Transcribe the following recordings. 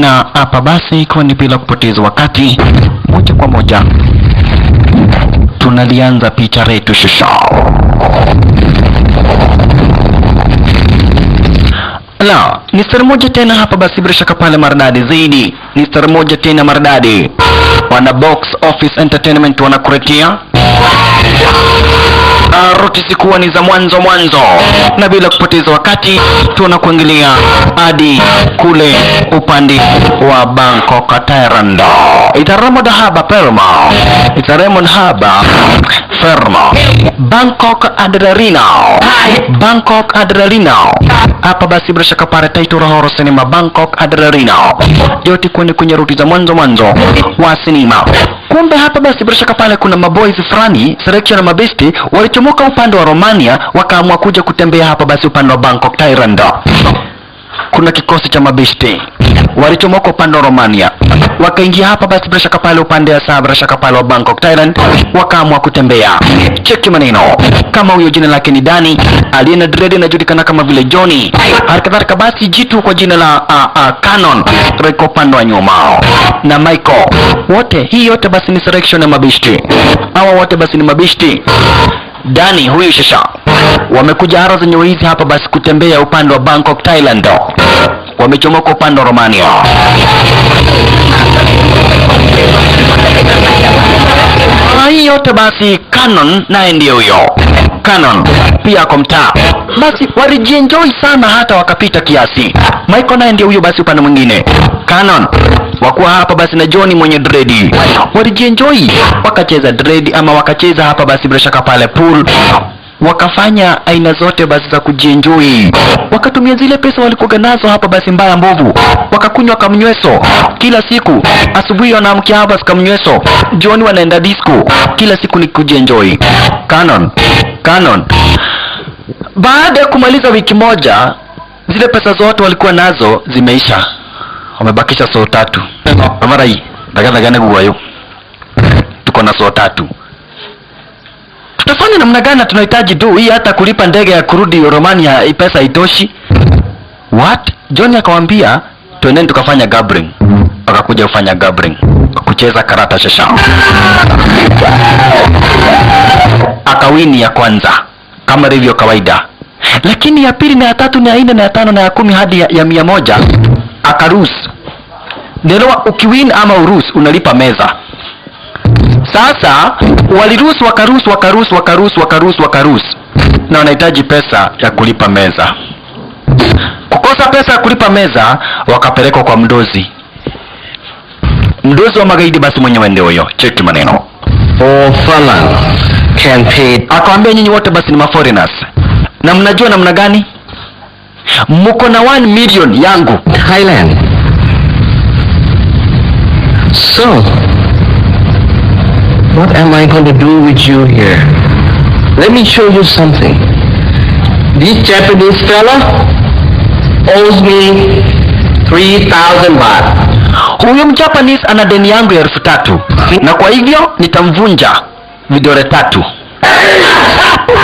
Na hapa basi kwa ni bila kupoteza wakati, moja kwa moja tunalianza picha letu shusha. La, ni star moja tena hapa basi bila shaka pale maridadi zaidi. Ni star moja tena maridadi. Wana Box Office Entertainment wanakuletea ruti sikuwa ni za mwanzo na bila kupoteza wakati tunakuangalia hadi kule upande wa Bangkok Thailand. Itaramo haba Perma, itaremo haba Ferma, Bangkok Adrenalina, Bangkok Adrenalina. Hapa basi bila shaka pale title horror cinema Bangkok Adrenalina, yote kwenye ruti za mwanzo wa sinema. Kumbe hapa basi bila shaka pale kuna maboys fulani selection na mabesti walichomoka upande wa Romania wakaamua kuja kutembea hapa basi upande wa Bangkok Thailand. Kuna kikosi cha mabesti walichomoka upande wa Romania wakaingia hapa basi bila shaka pale upande wa Sabra shaka pale wa Bangkok Thailand wakaamua kutembea. Cheki maneno kama huyo jina lake ni Dani, aliye dread anajulikana kama vile Johnny. Halikadhalika basi jitu kwa jina la Canon reko upande wa nyuma na Michael. Wote hii yote basi ni selection ya mabesti. Hawa wote basi ni mabesti. Dani huyu shasha wamekuja hara zenye hizi hapa basi kutembea upande wa Bangkok Thailand. Wamechomoka upande wa Romania. Hii yote basi Canon naye ndio huyo. Canon pia kwa mtaa. Basi walijienjoy sana hata wakapita kiasi. Michael naye ndio huyo basi upande mwingine. Canon wakuwa hapa basi na Johnny mwenye dread. Walijienjoy wakacheza dread ama wakacheza hapa basi bila shaka pale pool. Wakafanya aina zote basi za kujienjoy. Wakatumia zile pesa walikuwa nazo hapa basi mbaya mbovu. Wakakunywa kamnyweso kila siku. Asubuhi wanaamkia hapa basi kamnyweso. Jioni wanaenda disco. Kila siku ni kujienjoy. Canon. Baada ya kumaliza wiki moja, zile pesa zote walikuwa nazo zimeisha. Wamebakisha soo 3. Amarai, daga guwayo. Tuko na soo 3. Tutafanya namna gani? Tunahitaji do hii hata kulipa ndege ya kurudi Romania pesa haitoshi. What? John akamwambia twendeni tukafanya gambling. Wakakuja kufanya gambling, kucheza karata shasha. Akawini ya kwanza kama hivyo kawaida. Lakini ya pili na ya tatu na ya 4 na ya 5 na ya 10 hadi ya 100 akarus. Ndio ukiwin ama urus unalipa meza. Sasa waliruhusu wakaruhusu na wanahitaji pesa ya kulipa meza. Kukosa pesa ya kulipa meza wakapelekwa kwa mdozi wa magaidi basi mwenyewe ndio huyo. Cheki maneno. All felons can pay. Akawaambia nyinyi wote basi ni maforeigners. Na mnajua namna gani? Mko na 1 million yangu Thailand. So what am I going to do with you here? Let me show you something. This Japanese fella owes me 3,000 baht. Huyo Mjapanese ana deni yangu ya 3,000. Na kwa hivyo nitamvunja vidole 3.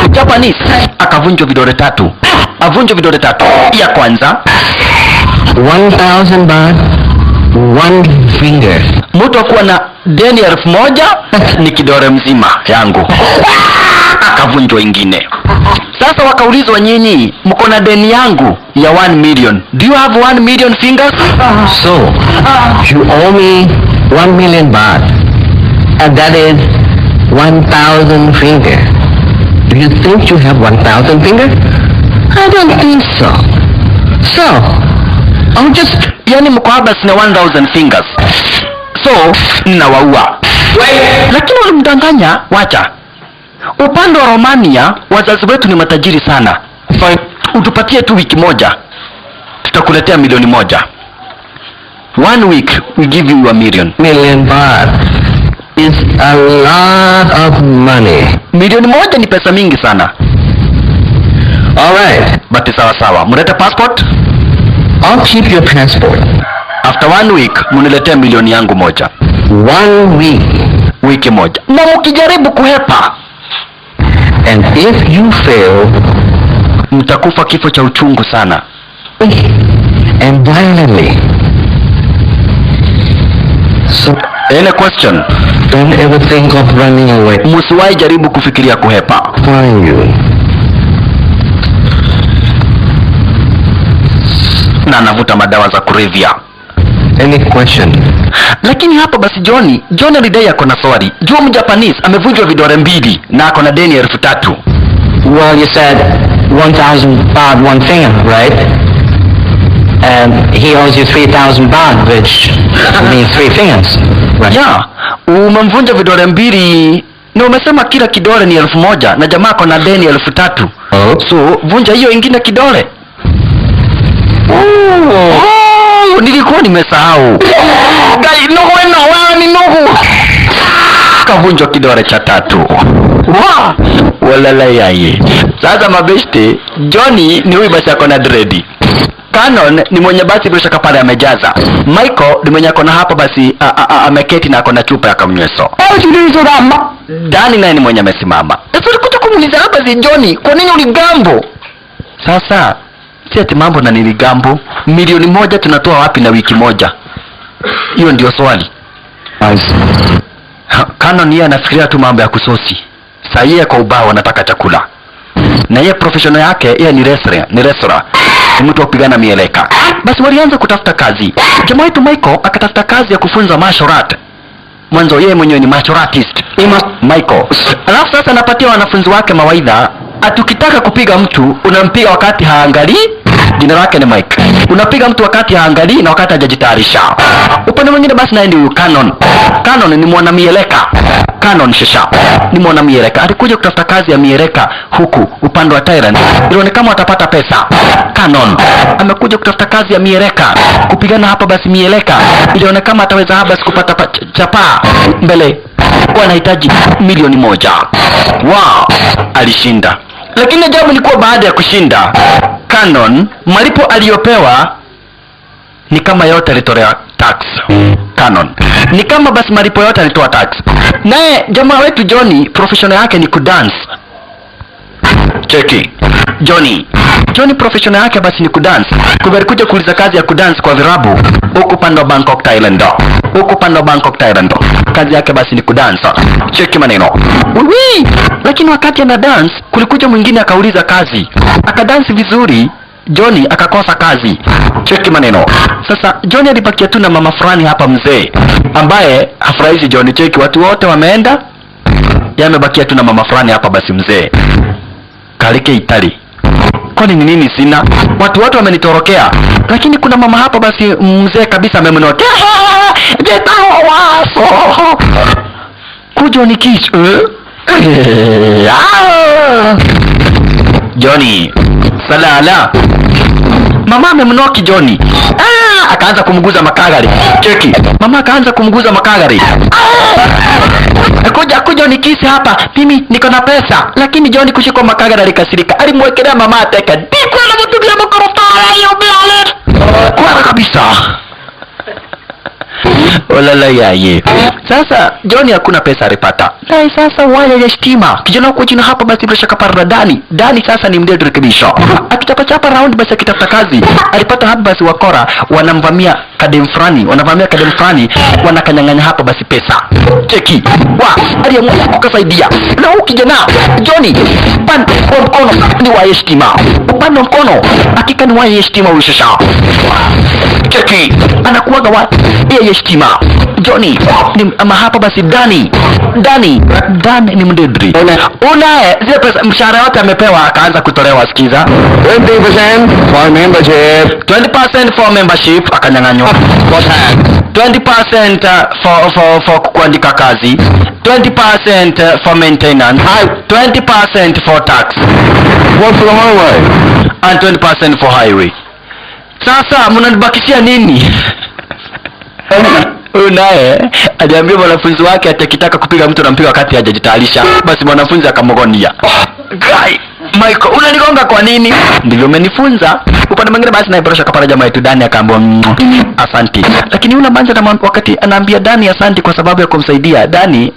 Mjapanese akavunjwa vidole 3. Avunjwa vidole 3. Ya kwanza 1,000 baht, 1 finger. Mtu akuwa na deni ya 1,000 ni kidole mzima yangu. Akavunjwa ingine. Sasa wakaulizwa nyinyi mko na deni yangu ya 1 million. Do you have 1 million fingers? So you owe me 1 million baht, and that is 1,000 finger. Do you think you have 1,000 finger? I don't think so. So I'll just, yani mko haba sina 1,000 fingers. So ninawaua. Lakini walimdanganya. Wacha upande wa Romania wazazi wetu ni matajiri sana. Utupatie tu wiki moja tutakuletea milioni 1. 1 week we give you 1 million. Million baht is a lot of money. Milioni 1 ni pesa mingi sana. Alright, but sawa. Mlete passport. I'll keep your passport. After 1 week muniletea milioni yangu 1. 1 week. Wiki moja. Na mkijaribu kuhepa, and if you fail, mtakufa kifo cha uchungu sana. And violently. So, Any question? don't ever think of running away. Msiwahi jaribu kufikiria kuhepa. Find you. Na anavuta madawa za kulevya. Any question? Lakini hapa basi John alidai ako na swali. Jua Mjapanese amevunjwa vidole mbili na ako na deni 3,000. Well, you said 1,000 baht, one finger, right? And he owes you 3,000 baht, which means 3 fingers, right? Yeah, umemvunja vidole mbili na umesema kila kidole ni 1,000 na jamaa ako na deni 3,000. Oh. So vunja hiyo ingine kidole. Oh, nilikuwa nimesahau. Gai no wewe ni nuhu. Kavunjwa kidole cha 3. Wa! Walala yaye. Sasa mabeste, Johnny ni huyu basi ako na dread. Canon ni mwenye basi bila shaka pale amejaza. Michael ni mwenye ako na hapa basi ameketi na ako na chupa ya kamnyweso. Dani naye ni mwenye amesimama. Sasa ulikuja kumuuliza hapa si Johnny, kwa nini uligambo? Sasa si ati mambo na niligambo. 1,000,000 tunatoa wapi na wiki moja? Hiyo ndio swali. Canon yeye anafikiria tu mambo ya kusosi. Sasa yeye kwa ubao anataka chakula. Na yeye professional yake yeye ni wrestler. Ni mtu wa kupigana mieleka. Basi walianza kutafuta kazi. Jamaa wetu Michael akatafuta kazi ya kufunza martial art. Mwanzo yeye mwenyewe ni martial artist. Michael. Alafu sasa anapatia wanafunzi wake mawaidha, atukitaka kupiga mtu unampiga wakati haangalii. Jina lake ni Mike. Unapiga mtu wakati haangalii na wakati hajajitayarisha. Upande mwingine basi naye ndio Canon. Canon ni mwanamieleka. Canon Shisha ni mwanamieleka. Alikuja kutafuta kazi ya mieleka huku upande wa Thailand. Ilione kama atapata pesa. Canon amekuja kutafuta kazi ya mieleka. Kupigana hapa basi mieleka. Ilione kama ataweza hapa basi kupata chapa mbele. Wanahitaji 1,000,000. Wow, alishinda. Lakini ajabu ni kuwa baada ya kushinda Canon malipo aliyopewa ni kama yote alitoa tax. Canon ni kama basi malipo yote alitoa tax. Naye jamaa wetu Johnny professional yake ni kudance. Cheki Johnny professional yake basi ni kudance. Kwa alikuja kuuliza kazi ya kudance kwa virabu huko pande wa Bangkok Thailand. Kazi yake basi ni kudance. Cheki maneno. Ui! Lakini wakati ana dance kulikuja mwingine akauliza kazi. Akadance vizuri, Johnny akakosa kazi. Cheki maneno. Sasa Johnny alibakia tu na mama fulani hapa mzee ambaye hafurahishi Johnny. Cheki watu wote wameenda. Yamebakia tu na mama fulani hapa basi mzee. Kalike Itali. Kwani ni nini sina? Watu wote wamenitorokea. Lakini kuna mama hapa basi mzee kabisa amemnokea. Jetao waso. Kujo ni kiss. Johnny. Salala. Mama amemnoki Johnny. Akaanza kumguza makagari. Cheki. Mama akaanza kumguza makagari. Kuja ni kisi hapa. Mimi niko na pesa. Lakini Johnny kushikwa makagari alikasirika. Alimwekelea mama ateka. Dikwa na mtu ya makorofara hiyo bila. Kwa kabisa. Walala yaye. Sasa Johnny hakuna pesa alipata. Dai sasa wale ya stima. Kijana huko chini hapa basi bila shaka para Dani sasa ni mdedo rekebisho. Akitapachapa round basi akitafuta kazi. Alipata hapa basi wakora wanamvamia kadem fulani, wanakanyang'anya hapa basi pesa. Cheki. Aliamua kukasaidia. Na huyu kijana Johnny upande wa mkono ni wa stima. Upande wa mkono hakika ni wa stima ushasha. Cheki. Anakuaga wapi? Ya stima. Johnny ni hapa basi Dani ni mdedri. Unae zile pesa mshahara yote amepewa akaanza kutolewa sikiza. 20% for membership. 20% for membership akanyang'anywa. 20% for kuandika kazi. 20% for maintenance. 20% for tax. What for the highway? And 20% for highway. Sasa mnanibakishia nini? Unae aliambia mwanafunzi wake atakitaka kupiga mtu anampiga wakati hajajitayarisha. Basi mwanafunzi akamgonia. Guy, Michael, unanigonga kwa nini? Ndivyo umenifunza. Upande mwingine basi naiborosha kapara jamaa yetu Dani akaambia asante. Lakini una manja na wakati anaambia Dani asante kwa sababu ya kumsaidia. Dani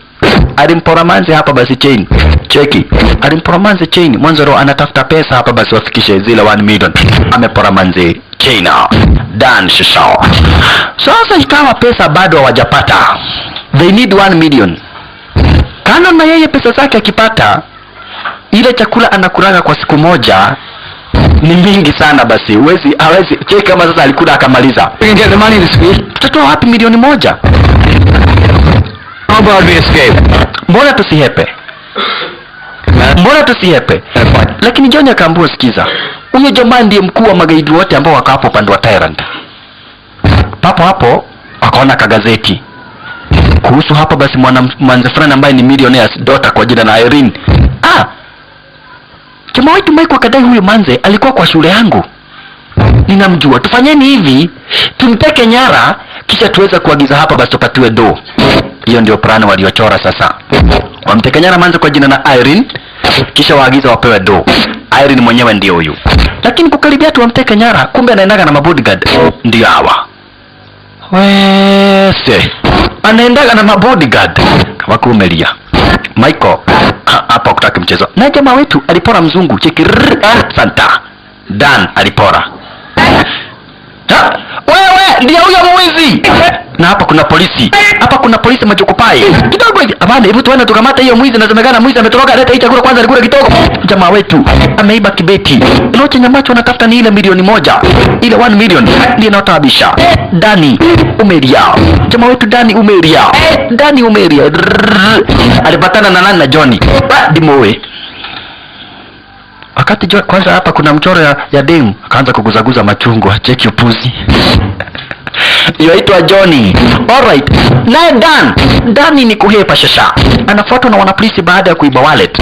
alimpora manzi hapa basi chain. Cheki. Alimpora manzi chain. Mwanzo roho anatafuta pesa hapa basi wafikishe zile 1 million. Amepora manzi China. Dan Shishao. Sasa ikawa pesa bado hawajapata. They need 1 million. Canon na yeye pesa zake akipata, ile chakula anakulaga kwa siku moja ni mingi sana, basi hawezi cheki kama sasa alikula akamaliza. We can get the money this week. Tutatoa wapi milioni 1? How about we escape? Mbona tusihepe? Mbona tusihepe? Lakini John akaambia, sikiza, huyo jamaa ndiye mkuu wa magaidi wote ambao wako hapo upande wa Tyrant. Papo hapo akaona kagazeti kuhusu hapa basi mwanamke fulani ambaye ni millionaire's daughter kwa jina la Irene. Jamaa wetu Mike akadai huyo manze alikuwa kwa shule yangu. Ninamjua. Tufanyeni hivi, tumteke nyara kisha tuweza kuagiza hapa basi tupatiwe do. Hiyo ndio plani waliochora sasa. Wamteke nyara manze kwa jina la Irene kisha waagiza wapewe do. Irene mwenyewe ndio huyu. Lakini kukaribia tu wamteke nyara, kumbe anaendaga na mabodyguard. Ndio hawa. Wese. Anaendaga na mabodyguard. Wakumelia. Michael hapa kutaka mchezo. Na jamaa wetu alipora mzungu. Cheki. Santa. Dan alipora. Wewe ndio huyo mwizi. Na hapa kuna polisi. Hapa kuna polisi majokopai. Kidogo hivi. Abana, hebu tuende tukamata hiyo mwizi, nasemekana mwizi ametoroka, leta hii chakula kwanza alikula kidogo. Jamaa wetu ameiba kibeti. Ile chenye ambacho anatafuta ni ile milioni 1. Ile 1 million ndio inatabisha. Dani umeria. Jamaa wetu Dani umeria. Dani umeria. Alipatana na nani? Na Johnny. Dimoe. Wakati kwanza hapa kuna mchoro ya demu, akaanza kuguzaguza machungwa. Cheki upuzi. Yoitwa Johnny. Alright. Naye Dani ni kuhepa shasha. Anafuatwa na wanapolisi baada ya kuiba wallet.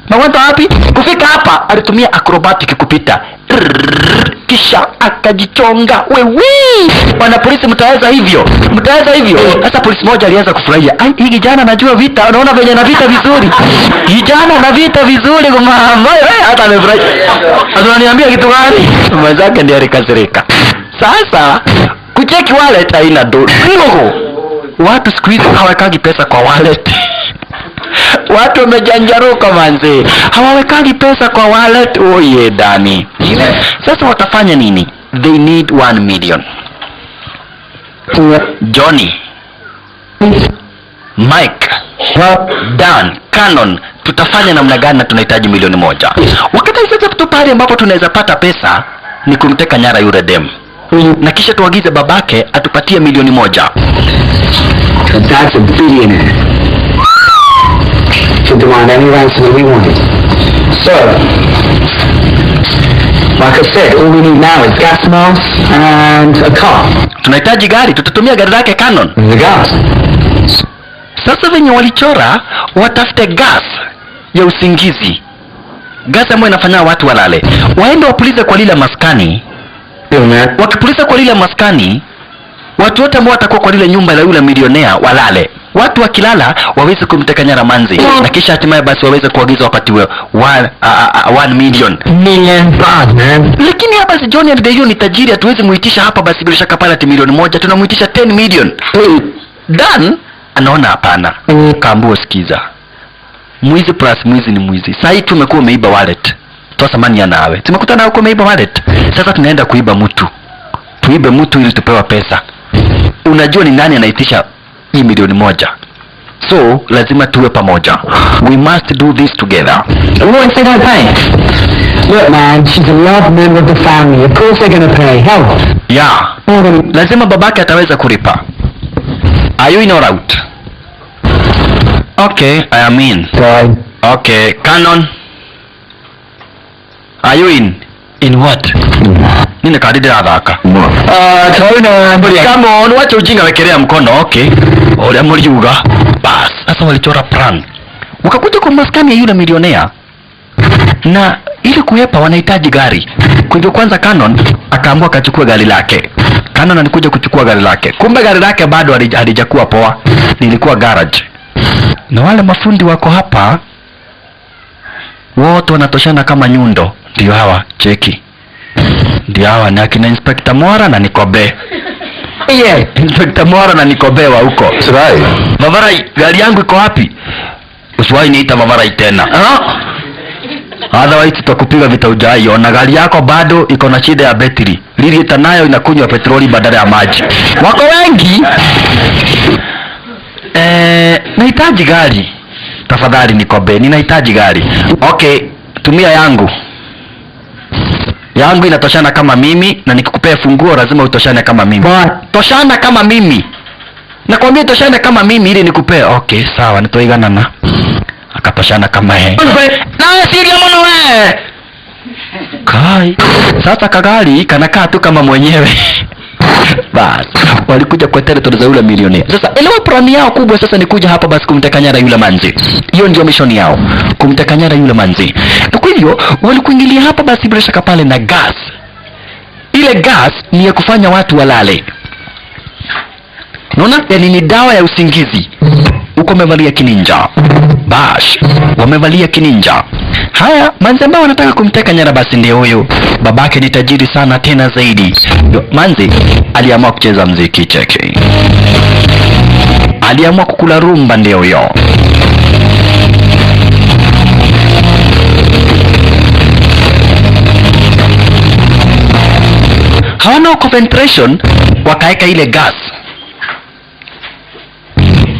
Na wanda wapi? Kufika hapa alitumia acrobatic kupita. Kisha akajichonga. Wewe. Wanapolisi mtaweza hivyo. Mtaweza hivyo. Sasa polisi moja alianza kufurahia. Hii kijana anajua vita. Unaona venye na vita vizuri. Kijana na vita vizuri kwa mama. Hata amefurahi. Ananiambia kitu gani? Mwenzake ndiye alikasirika. Sasa kucheki wallet haina do. Watu siku hizi hawekagi pesa kwa wallet. Watu wamejanjaruka manze. Hawawekagi pesa kwa wallet. Oye Dani. Sasa watafanya nini? They need 1 million. Johnny, Mike, Dan, Canon, tutafanya namna gani na tunahitaji milioni 1. Wakati sasa tu pale ambapo tunaweza pata pesa ni kumteka nyara yule dem. Na kisha tuagize babake atupatie milioni 1. That's a billionaire. To demand any ransom we want. So, like I said, all we need now is gas mask and a car. Tunahitaji gari, tutatumia gari lake Canon. The gas. Sasa venye walichora, watafute gas ya usingizi. Gas ambayo inafanya watu walale. Waende wapulize kwa lile maskani. Wakipuliza kwa lile maskani, watu wote ambao watakuwa kwa lile nyumba la yule milionea walale. Watu wakilala waweze kumteka nyara manzi. Na kisha hatimaye basi waweze kuagiza wapatiwe 1 million. Bad, man. Lakini hapa si Johnny Aldeyo ni tajiri, hatuwezi muitisha hapa basi bila shaka pala milioni 1, tunamuitisha 10 million. Dan anaona hapana. Kaambiwa sikiza. Mwizi plus mwizi ni mwizi. Sasa hivi tumekuwa umeiba wallet. Toa samani ya nawe. Tumekutana huko umeiba wallet. Sasa tunaenda kuiba mtu. Tuibe mtu ili tupewa pesa. Unajua ni nani anaitisha hii milioni 1? So lazima tuwe pamoja. We must do this together. What if they don't pay? Look man, she's a loved member of the family. Of course they're gonna pay. Help. Yeah. Lazima babake ataweza kulipa. Are you in or out? Okay, I am in. Sorry. Okay, Canon. Are you in? In what? Nini kadidi radhaka? Come on, wacha ujinga wekelea mkono. Okay. Ole mliuga. Bas, sasa walichora plan. Wakakuja kwa maskani ya yule milionea. Na ili kuepa wanahitaji gari. Kwa hivyo kwanza Canon akaamua akachukua gari lake. Canon alikuja kuchukua gari lake. Kumbe gari lake bado halijakuwa poa. Nilikuwa garage. Na wale mafundi wako hapa wote wanatoshana kama nyundo. Ndio hawa, cheki. Ndio hawa ni akina Inspector Mwara na Nikobe. Yeah, Inspector Mwara na Nikobe wa huko. Sarai. Mavarai, gari yangu iko wapi? Usiwahi niita Mavarai tena. Otherwise tutakupiga vita ujai. Ona gari yako bado iko na shida ya battery. Lilieta nayo inakunywa petroli badala ya maji. Wako wengi. Nahitaji gari. Tafadhali Nikobe, ninahitaji gari. Okay, tumia yangu. Yangu inatoshana kama mimi, na nikikupea funguo lazima utoshane kama mimi. Toshana kama mimi. Nakwambia toshana kama mimi ili nikupee. Okay, sawa, nitoigana na. Akatoshana kama yeye. Na siri ya mwana wewe. Kai. Sasa kagari kanakaa tu kama mwenyewe. Bas, walikuja kwa territory za yule milionea. Sasa elewa plani yao kubwa sasa ni kuja hapa basi kumteka nyara yule manzi. Hiyo ndio mission yao, kumteka nyara yule manzi. Na kwa hivyo walikuingilia hapa basi bila shaka pale na gas. Ile gas ni ya kufanya watu walale. Unaona? Yaani ni dawa ya usingizi. Uko wamevalia kininja. Bash, wamevalia kininja. Haya, manzi ambao wanataka kumteka nyara basi ndio huyo. Babake ni tajiri sana tena zaidi. Manzi aliamua kucheza mziki cheki. Aliamua kukula rumba ndio huyo. Hawana concentration, wakaeka ile gas.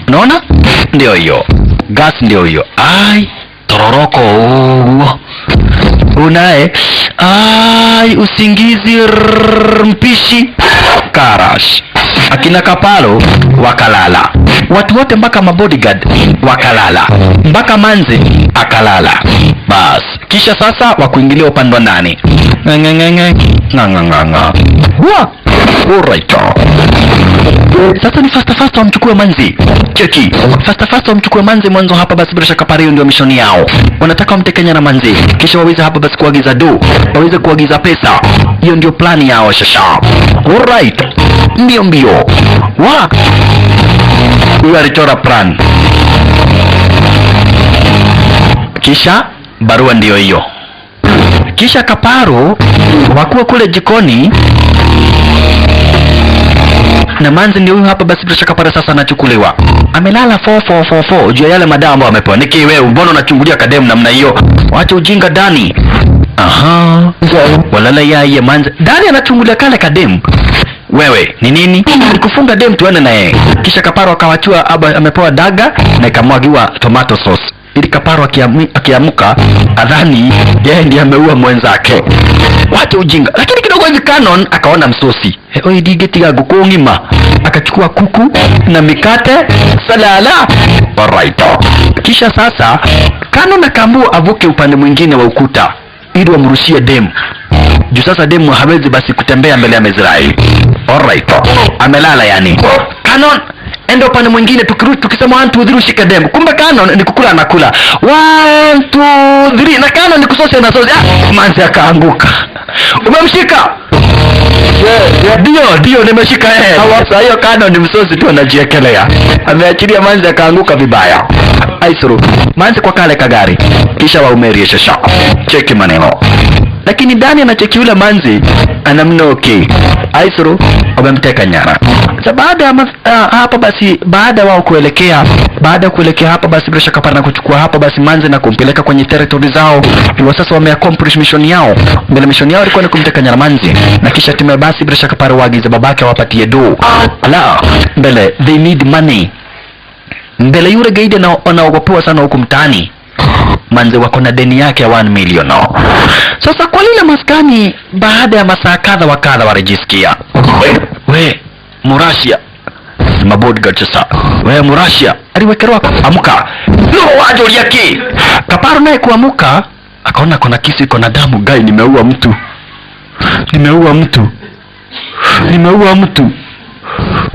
Unaona? Ndio hiyo. Gas ndio hiyo. Ai, tororoko. Unae. Ai, usingizi mpishi. Karash. Akina Kapalo wakalala. Watu wote mpaka mabodyguard wakalala. Mpaka manzi akalala. Bas, kisha sasa wakuingilia upande wa ndani. Nganganganga. Alright. Sasa ni fast wamchukue manzi. Cheki. Fast wamchukue manzi mwanzo hapa basi bila shaka pale ndio mission yao. Wanataka wamteke nyara manzi. Kisha waweze hapa basi kuagiza do. Waweze kuagiza pesa. Hiyo ndio plani yao shasha. Alright. Mbio. Wa. Huyu alichora plan. Kisha barua ndio hiyo. Kisha Kaparo wakuwa kule jikoni na manzi ndio huyu hapa basi bila shaka pale sasa anachukuliwa. Amelala 4 juu ya yale madawa ambayo amepewa. Niki wewe mbona unachungulia kademu namna hiyo? Wacha ujinga Dani. Aha. Walala yeye manzi. Dani anachungulia kale kademu. Wewe ni nini? Nikufunga dem tuone na yeye. Kisha Kaparo akawachua amepewa daga na ikamwagiwa tomato sauce. Ili Kaparo akiamuka adhani yeye ndiye ameua mwenzake. Wacha ujinga. Lakini kidogo hivi Canon akaona msosi. Oi digeti ya guku ngima. Akachukua kuku na mikate salala. Alright. Kisha sasa Canon akaamua avuke upande mwingine wa ukuta ili wamrushie dem. Juu sasa demu hawezi basi kutembea mbele ya Mizrahi. Alright. Amelala yani. Canon enda upande mwingine tukisema 1 2 3 shika demu. Kumbe Canon ni kukula anakula. 1 2 3 na Canon ni kusosi na sosi. Manzi akaanguka. Umemshika? Ndio nimeshika yeye. Sasa hiyo Canon ni msosi tu anajiekelea. Ameachilia manzi akaanguka vibaya. Aisuru. Manzi kwa kale kagari. Kisha waumerie shasha. Cheki maneno. Lakini Dani anacheki yule manzi anamnoki. Aisuru wamemteka nyara. Sasa baada hapa basi baada wao kuelekea hapa basi bila shaka pana kuchukua hapa basi manzi na kumpeleka kwenye territory zao. Hiyo sasa wameaccomplish mission yao. Mbele mission yao ilikuwa ni kumteka nyara manzi na kisha timu basi bila shaka pale waagiza babake wapatie do. Ala, mbele they need money. Mbele yule gaidi anaogopewa sana huku mtaani. Manzi wako na deni yake ya 1 million. Sasa kwa lile maskani baada ya masaa kadha wa kadha warejisikia. We Murashia mabodyguard sasa. We Murashia aliwekerwa amuka. No wajo yake. Kaparo naye kuamuka akaona kuna kisu iko na damu. Gai, nimeua mtu.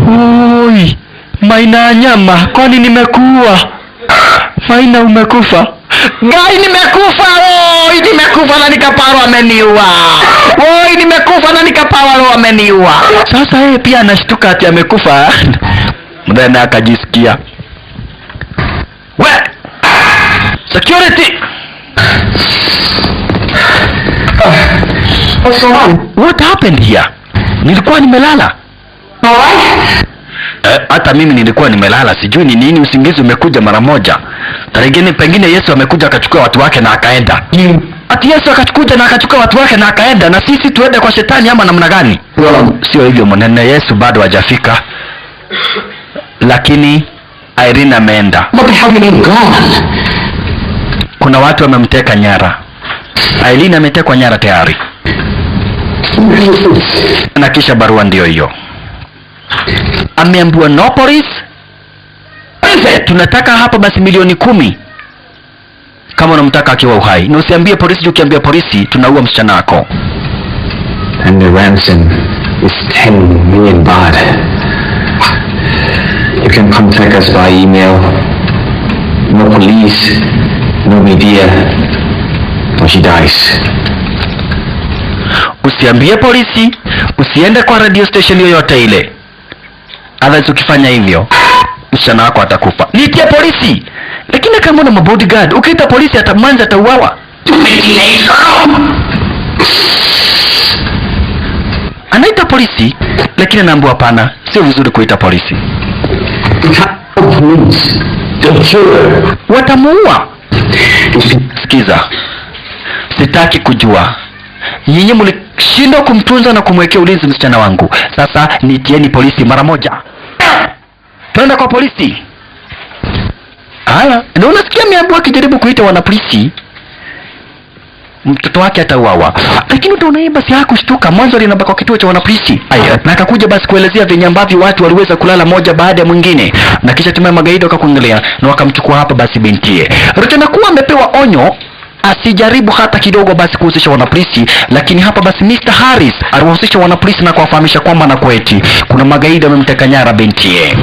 Oi, Maina nyama, kwani nimekuua? Maina umekufa. Gai, nimekufa. Oi, nimekufa na Kaparo ameniua. Oi, nimekufa na Kaparo ameniua. Sasa yeye pia anashtuka ati amekufa. Mdana akajisikia. We! Security! What happened here? Nilikuwa nimelala. Hata mimi nilikuwa nimelala, sijui ni nini usingizi umekuja mara moja. Tarigeni pengine Yesu amekuja akachukua watu wake na akaenda. Ati Yesu akachukuja na akachukua watu wake na akaenda, na sisi tuende kwa shetani ama namna gani? Sio hivyo mwanene, Yesu bado hajafika. Lakini Irene ameenda. Kuna watu wamemteka nyara. Irene ametekwa nyara tayari. Na kisha barua ndio hiyo. Ameambiwa no police. Tunataka hapa basi milioni 10. Kama unamtaka akiwa uhai. Na usiambie polisi, ukiambia polisi tunaua msichana wako. And the ransom is 10 million baht. You can contact us by email. No police, no media, or she dies. Usiambie polisi, usiende kwa radio station yoyote ile. Otherwise ukifanya hivyo, msichana wako atakufa. Niitie polisi. Lakini kama una bodyguard, ukiita polisi atamanza atauawa. Anaita polisi, lakini anaambiwa hapana, sio vizuri kuita polisi. Watamuua. Sikiza. Sitaki kujua. Nyinyi mlishindwa kumtunza na kumwekea ulinzi msichana wangu. Sasa niitieni polisi mara moja. Twenda kwa polisi. Haya, ndio unasikia miambo akijaribu kuita wana polisi. Mtoto wake atauawa. Lakini utaona basi hakushtuka. Mwanzo alinabaka kwa kituo cha wana polisi. Na akakuja basi kuelezea venye ambavyo watu waliweza kulala moja baada ya mwingine. Na kisha timu ya magaidi wakakuangalia na wakamchukua hapa basi bintie. Rutana kuwa amepewa onyo asijaribu hata kidogo basi kuhusisha wanapolisi, lakini hapa basi Mr. Harris aliwahusisha wanapolisi na kuwafahamisha kwamba na kweti kuna magaidi wamemteka nyara bintie.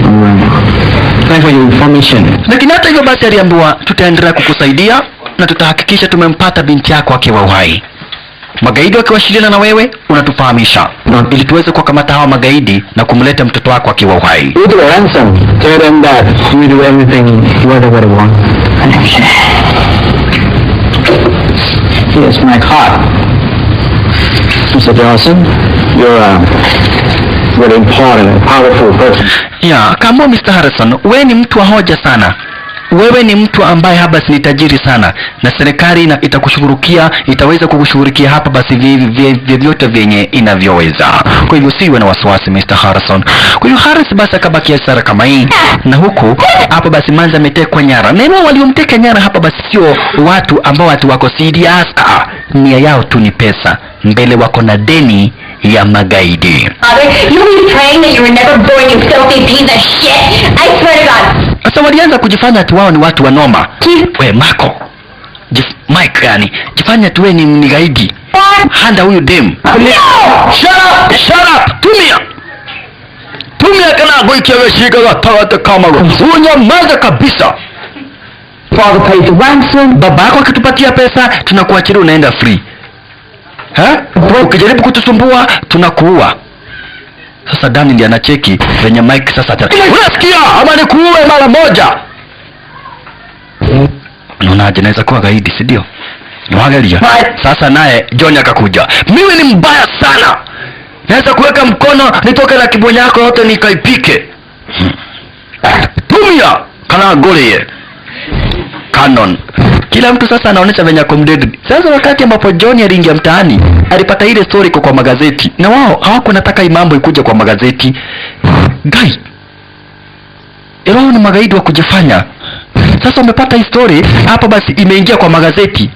Thank for your information. Lakini hata hivyo basi aliambiwa tutaendelea kukusaidia na tutahakikisha tumempata binti yako akiwa uhai. Magaidi wakiwasiliana na wewe unatufahamisha ili tuweze kuwakamata hawa magaidi na kumleta mtoto wako akiwa uhai. With the ransom, tell them that we do everything whatever they want. Here's my card. Mr. Johnson, you're a very important and powerful person. Kama Mr. Harrison, wewe ni mtu wa hoja sana. Wewe ni mtu ambaye hapa ni tajiri sana na serikali itakushughulikia, itaweza kukushughulikia hapa basi vyote vyenye inavyoweza. Kwa hivyo siwe na wasiwasi Mr. Harrison. Kwa hivyo Harris basi akabakia sara kama hii, na huku hapa basi Manza ametekwa nyara. Na wao waliomteka nyara hapa basi sio watu ambao wako serious. Nia yao tu ni pesa. Mbele wako na deni ya magaidi. You be praying that you were never born, you filthy piece of shit. I swear to God. Sasa walianza kujifanya ati wao ni watu wa noma. We Marco. Mike yani, jifanya tu wewe ni gaidi. Handa huyu dem. Shut up. Tumia kana goiki wewe shika hata kama unyamaza kabisa. Father paid the ransom. Babako akitupatia pesa tunakuachilia unaenda free. Ukijaribu kutusumbua tunakuua. Sasa Dani ndiye anacheki venye Mike sasa unasikia ama nikuue mara moja. Unaonaje naweza kuwa gaidi si ndio? Mwangalia. Sasa naye John akakuja. Mimi ni mbaya sana. Naweza kuweka mkono nitoke na kibonya yako yote nikaipike. Tumia kana gole Canon. Kila mtu sasa anaonyesha venye accommodate. Sasa wakati ambapo John aliingia mtaani, alipata ile story kwa magazeti. Na wao hawako nataka hii mambo ikuje kwa magazeti. Guy. Wao ni magaidi wa kujifanya. Sasa umepata hii story, hapa basi imeingia kwa magazeti.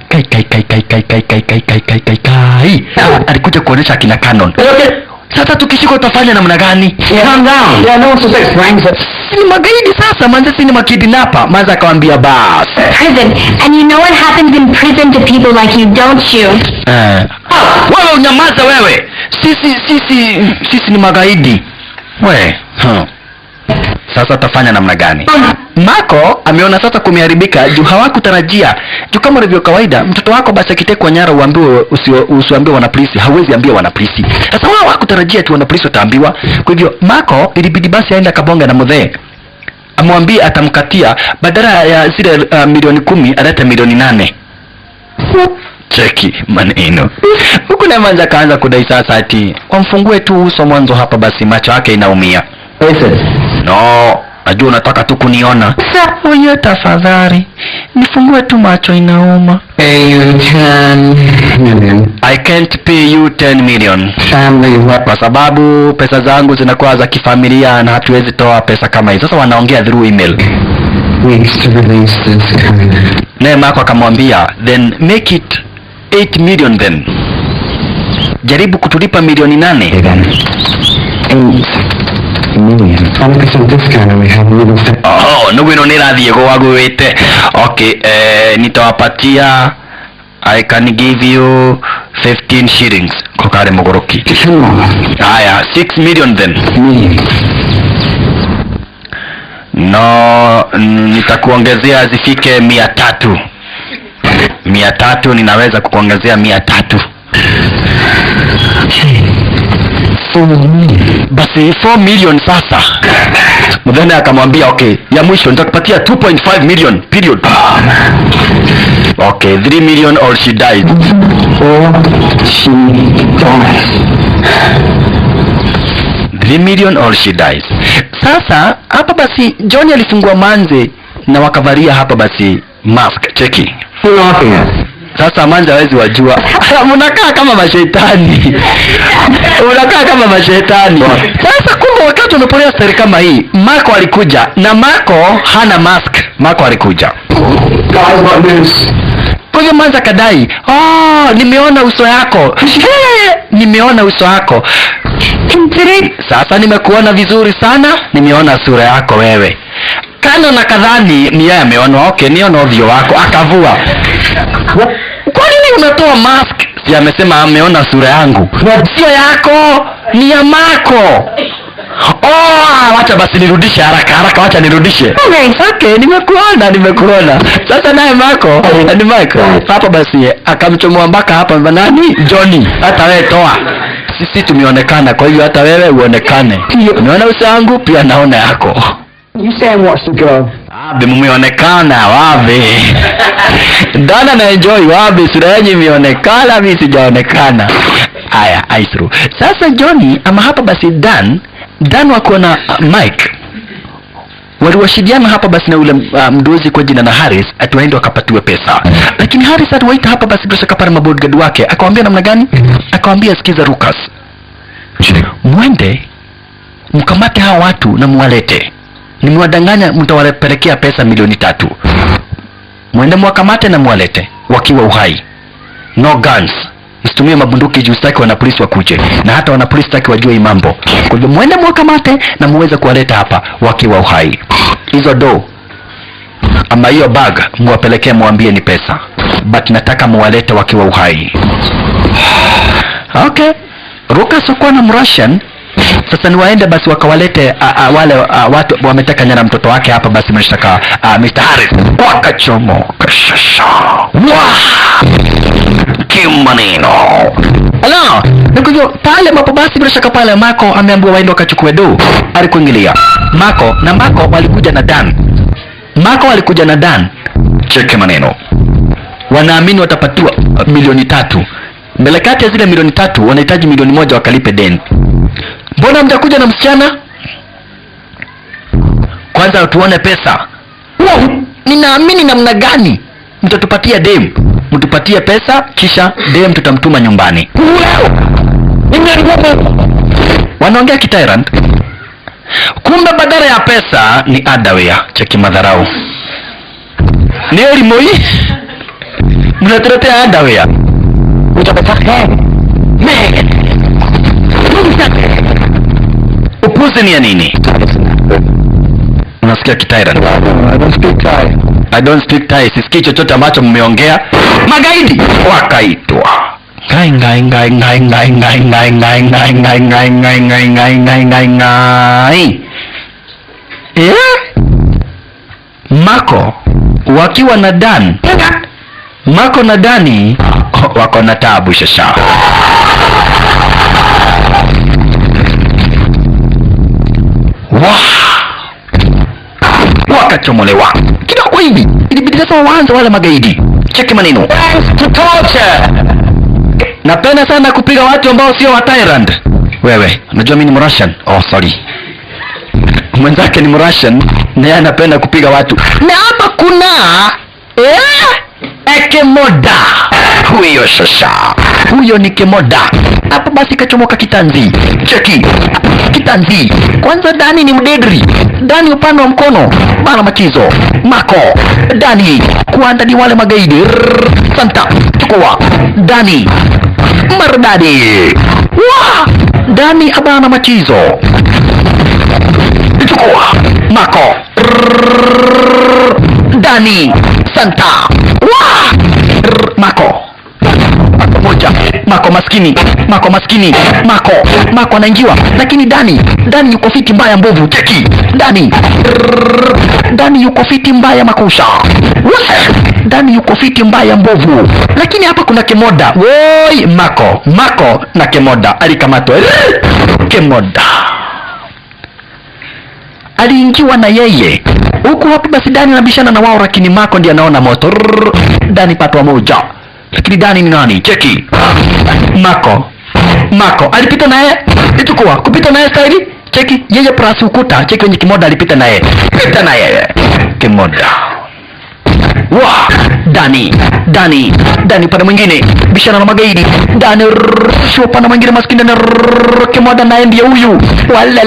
Kai. Alikuja kuonyesha kina Canon. Sasa tukishika utafanya namna gani? Calm down. Yeah, no one suspects ransom. Ni magaidi sasa, Manza si ni makidnapa. Manza akamwambia bas. Prison, and you know what happens in prison to people like you, don't you? Wewe unyamaza wewe. Sisi ni magaidi. We. Sasa utafanya namna gani? Marco ameona sasa kumeharibika juu hawakutarajia. Juu kama ilivyo kawaida, mtoto wako basi akitekwa nyara uambiwe usiwaambie wanapolisi, hauwezi ambia wanapolisi. Sasa wao hawakutarajia tu wanapolisi wataambiwa. Kwa hivyo Marco ilibidi basi aende akabonga na mzee. Amwambie atamkatia badala ya zile milioni 10 alete milioni 8. Cheki maneno. Huku na Manza kaanza kudai sasa ati wamfungue tu uso mwanzo hapa basi macho yake inaumia. Listen. No, najua unataka tu kuniona. Oye, tafadhali nifungue tu macho, inauma. Pay you 10 million. I can't pay you 10 million. Family what? Kwa sababu pesa zangu zinakuwa za kifamilia na hatuwezi toa pesa kama hizo. Sasa wanaongea through email. Weeks to release this agreement. Naye Marco akamwambia, then make it 8 million then. Jaribu kutulipa milioni 8. Then 8 million. 20% discount and we have legal set. Oh, nugu ino nirathiĩ gwagwĩte. Okay, nitawapatia, I can give you 15 shillings. Kokare Mogoroki. Haya, 6 million then. No, nitakuongezea zifike 300. 300 ninaweza kukuongezea 300. Basi 4 million sasa. Mdhani akamwambia okay, ya mwisho nitakupatia 2.5 million period. Okay, 3 million or she died. Or she dies. 3 million or she dies. Sasa hapa basi Johnny alifungua manze na wakavaria hapa basi mask. Cheki. Sasa manze hawezi wajua. Mnakaa kama mashetani. Unakaa kama mashetani. Sasa kumbe wakati umepolea stari kama hii, Marco alikuja na Marco hana mask. Marco alikuja. Kwa hivyo manze kadai, "Oh, nimeona uso yako." Nimeona uso yako. Sasa nimekuona vizuri sana, nimeona sura yako wewe. Kano na kadhani ni yeye ameona. Okay, niona ovyo wako. Akavua. Kwa nini unatoa mask? Si amesema ameona sura yangu. Sio yako, ni ya Marco. Oh, wacha basi nirudishe haraka, wacha nirudishe. Okay, nimekuona. Sasa naye Marco, ni Marco. Hapa basi akamchomoa mpaka hapa nani? Johnny. Hata wewe toa. Sisi tumeonekana, kwa hivyo hata wewe uonekane. Umeona uso wangu, pia naona yako. You say what's the go? Wabe mumeonekana, wabe. Dana na enjoy, wabe sura yenyewe imeonekana, mimi sijaonekana. Haya, I through. Sasa Johnny ama hapa basi Dan wako na Mike. Waliwashidiana hapa basi na ule mdozi kwa jina na Harris atuwaende wakapatiwe pesa. Lakini Harris atuwaita hapa basi bila shaka pale mabodyguard wake. Akamwambia namna gani? Akamwambia sikiza Lucas. Mwende mkamate hawa watu na muwalete. Nimewadanganya mtawapelekea pesa milioni 3. Mwende mwakamate na muwalete wakiwa uhai. No guns. Msitumie mabunduki juu sitaki wana polisi wakuje. Na hata wana polisi sitaki wajue hii mambo. Kwa hivyo mwende mwakamate na muweze kuwaleta hapa wakiwa uhai. Hizo do ama hiyo bag muwapelekee, muambie ni pesa. But nataka muwalete wakiwa uhai. Okay. Lucas uko na Russian. Sasa ni waende basi wakawalete wale watu wameteka nyara mtoto wake hapa basi mshtaka Mr. Harris. Wakachomoka shasha. Kimanino. Ala, nikujo pale ambapo basi bila shaka pale Marco ameambiwa waende wakachukue do. Alikuingilia. Marco walikuja na Dan. Cheke maneno. Wanaamini watapatiwa milioni 3. Mbele kati ya zile milioni 3 wanahitaji milioni 1 wakalipe deni. Mbona mtakuja na msichana? Kwanza tuone pesa. Ninaamini namna gani mtatupatia dem? Mtupatie pesa kisha dem tutamtuma nyumbani. Wanaongea kityrant. Kumbe badala ya pesa ni adawea. Cheki madharau. Ni elimoi. Mnatuletea adawea. Utapata upuzi ni ya nini? Unasikia kityrant? I don't speak Thai. Sisikii chochote ambacho mmeongea. Magaidi wakaitwa. Marco wakiwa na Dan. Marco na Dani wako na taabu shasha. Wakachomolewa kidogo hivi. Ilibidi sasa waanze wale magaidi. Cheki maneno. Napenda sana kupiga watu ambao sio wa Thailand. Wewe, unajua mimi ni Russian. Oh, sorry. mwenzake ni Mrussian na yeye anapenda kupiga watu. Na hapa kuna Kemoda. Huyo sasa, huyo ni Kemoda. Hapa basi kachomoka kitanzi. Cheki kitanzi. Kwanza Dani ni mdedri. Dani upande wa mkono bana machizo. Mako Dani kuandani wale magaidi. Santa chukua Dani maridadi. Wah, Dani abana machizo. Chukua Mako Dani Santa. Wah, Mako moja. Mako maskini. Mako anaingiwa, lakini Dani yuko fiti mbaya mbovu. Cheki Dani yuko fiti mbaya makusha. Dani yuko fiti mbaya mbovu, lakini hapa kuna Kemoda. Woi, Mako na Kemoda alikamatwa. Kemoda aliingiwa na yeye huku. Hapa basi Dani anabishana na wao, lakini Mako ndiye anaona moto. Dani patwa moja, lakini Dani ni nani? Cheki Mako alipita naye. Ichukua kupita naye staili. Cheki yeye plus ukuta. Cheki wenye Kemoda alipita naye. Pita naye Kemoda. Wah, Dani upande mwingine bishana na magaidi. Dani sio upande mwingine maskini na Kemoda naye ndiye huyu. Wala.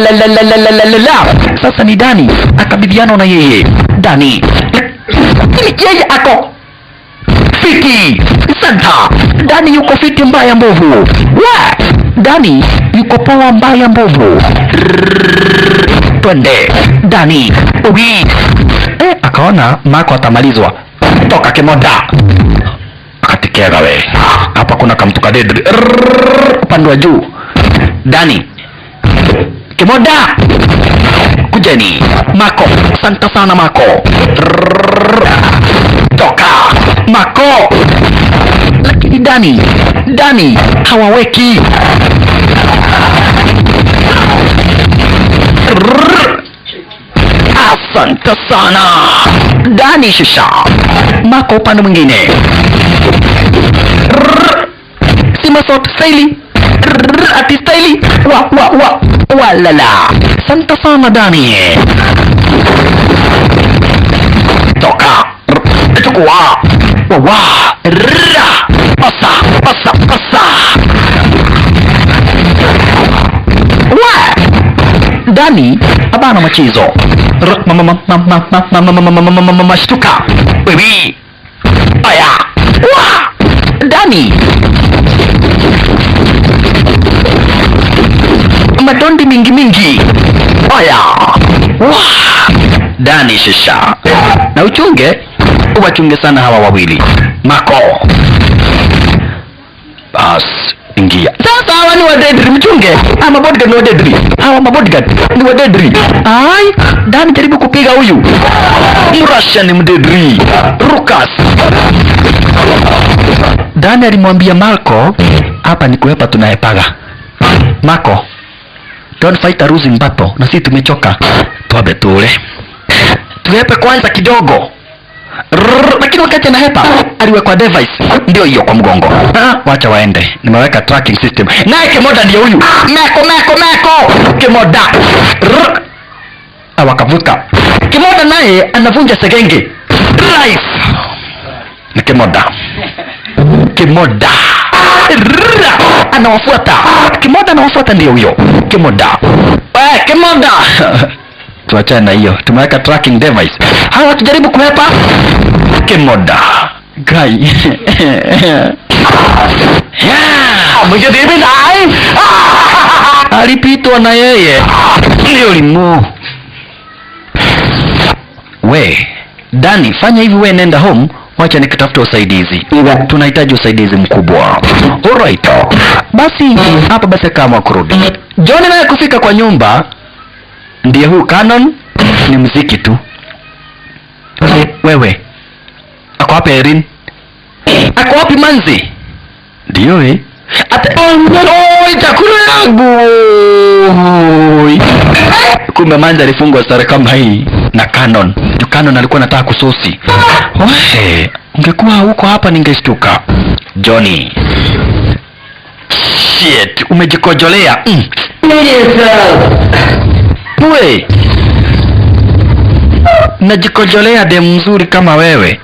Sasa ni Dani akabidhiana na yeye. Dani yeye ako fiti Santa. Dani yuko fiti mbaya mbovu. Wah, Dani yuko poa mbaya mbovu. Twende Dani. Ubi. Akaona Mako atamalizwa. Toka Kemoda. Akatikera we. Hapa kuna kamtu kadedri. Upande wa juu. Dani. Kemoda. Kujeni. Mako. Santa sana Mako. Toka Mako. Lakini Dani hawaweki. Asante sana Dani shisha. Mako upande mwingine. Simasot staili. Ati staili. Walala. Asante sana Dani. Toka. Chukua. Pasa. Dani abana machizo. Shtuka baby. Aya. Wah, Dani madondi mingi. Aya. Wah, Dani shisha. Na uwachunge sana hawa wawili. Mako bas ingia. Sasa hawa ni wadedri, mchunge. Ama bodyguard ni wadedri. Hawa mabodyguard ni wadedri. Ai, Dani jaribu kupiga huyu. Mrasha ni mdedri. Rukas. Dani alimwambia Mako, hapa ni kuhepa tunahepaga. Mako, don't fight a losing battle. Na sisi tumechoka. Tuabe tule. Tuhepe kwanza kidogo. Lakini wakati anahepa aliwekwa device ndio hiyo kwa mgongo. Wacha waende. Nimeweka tracking system. Naye Kemoda ndio huyu. Mako. Kemoda. Wakavuka. Kemoda naye anavunja segenge. Life. Na Kemoda anawafuata. Kemoda anawafuata ndio huyo. Kemoda. Tuachane na hiyo. Tumeweka tracking device. Hawa tujaribu kuhepa. Kemoda. Guy. Alipitwa na yeye. Ndio limu. We, Dani, fanya hivi we nenda home. Wacha nikitafuta usaidizi. Tunahitaji usaidizi mkubwa. Alright. Basi hapa basi kama kurudi. John naye kufika kwa nyumba. Ndiye huu Canon ni muziki tu. Wewe. Ako wapi Erin? Ako wapi Manzi? Ndio chakula yangu. Kumbe Manzi alifungwa sare kama hii na Canon. Canon alikuwa anataka kusosi. Wewe, ungekuwa huko hapa ningeshtuka. Johnny. Shit, umejikojolea. We, najikojolea demu mzuri kama wewe.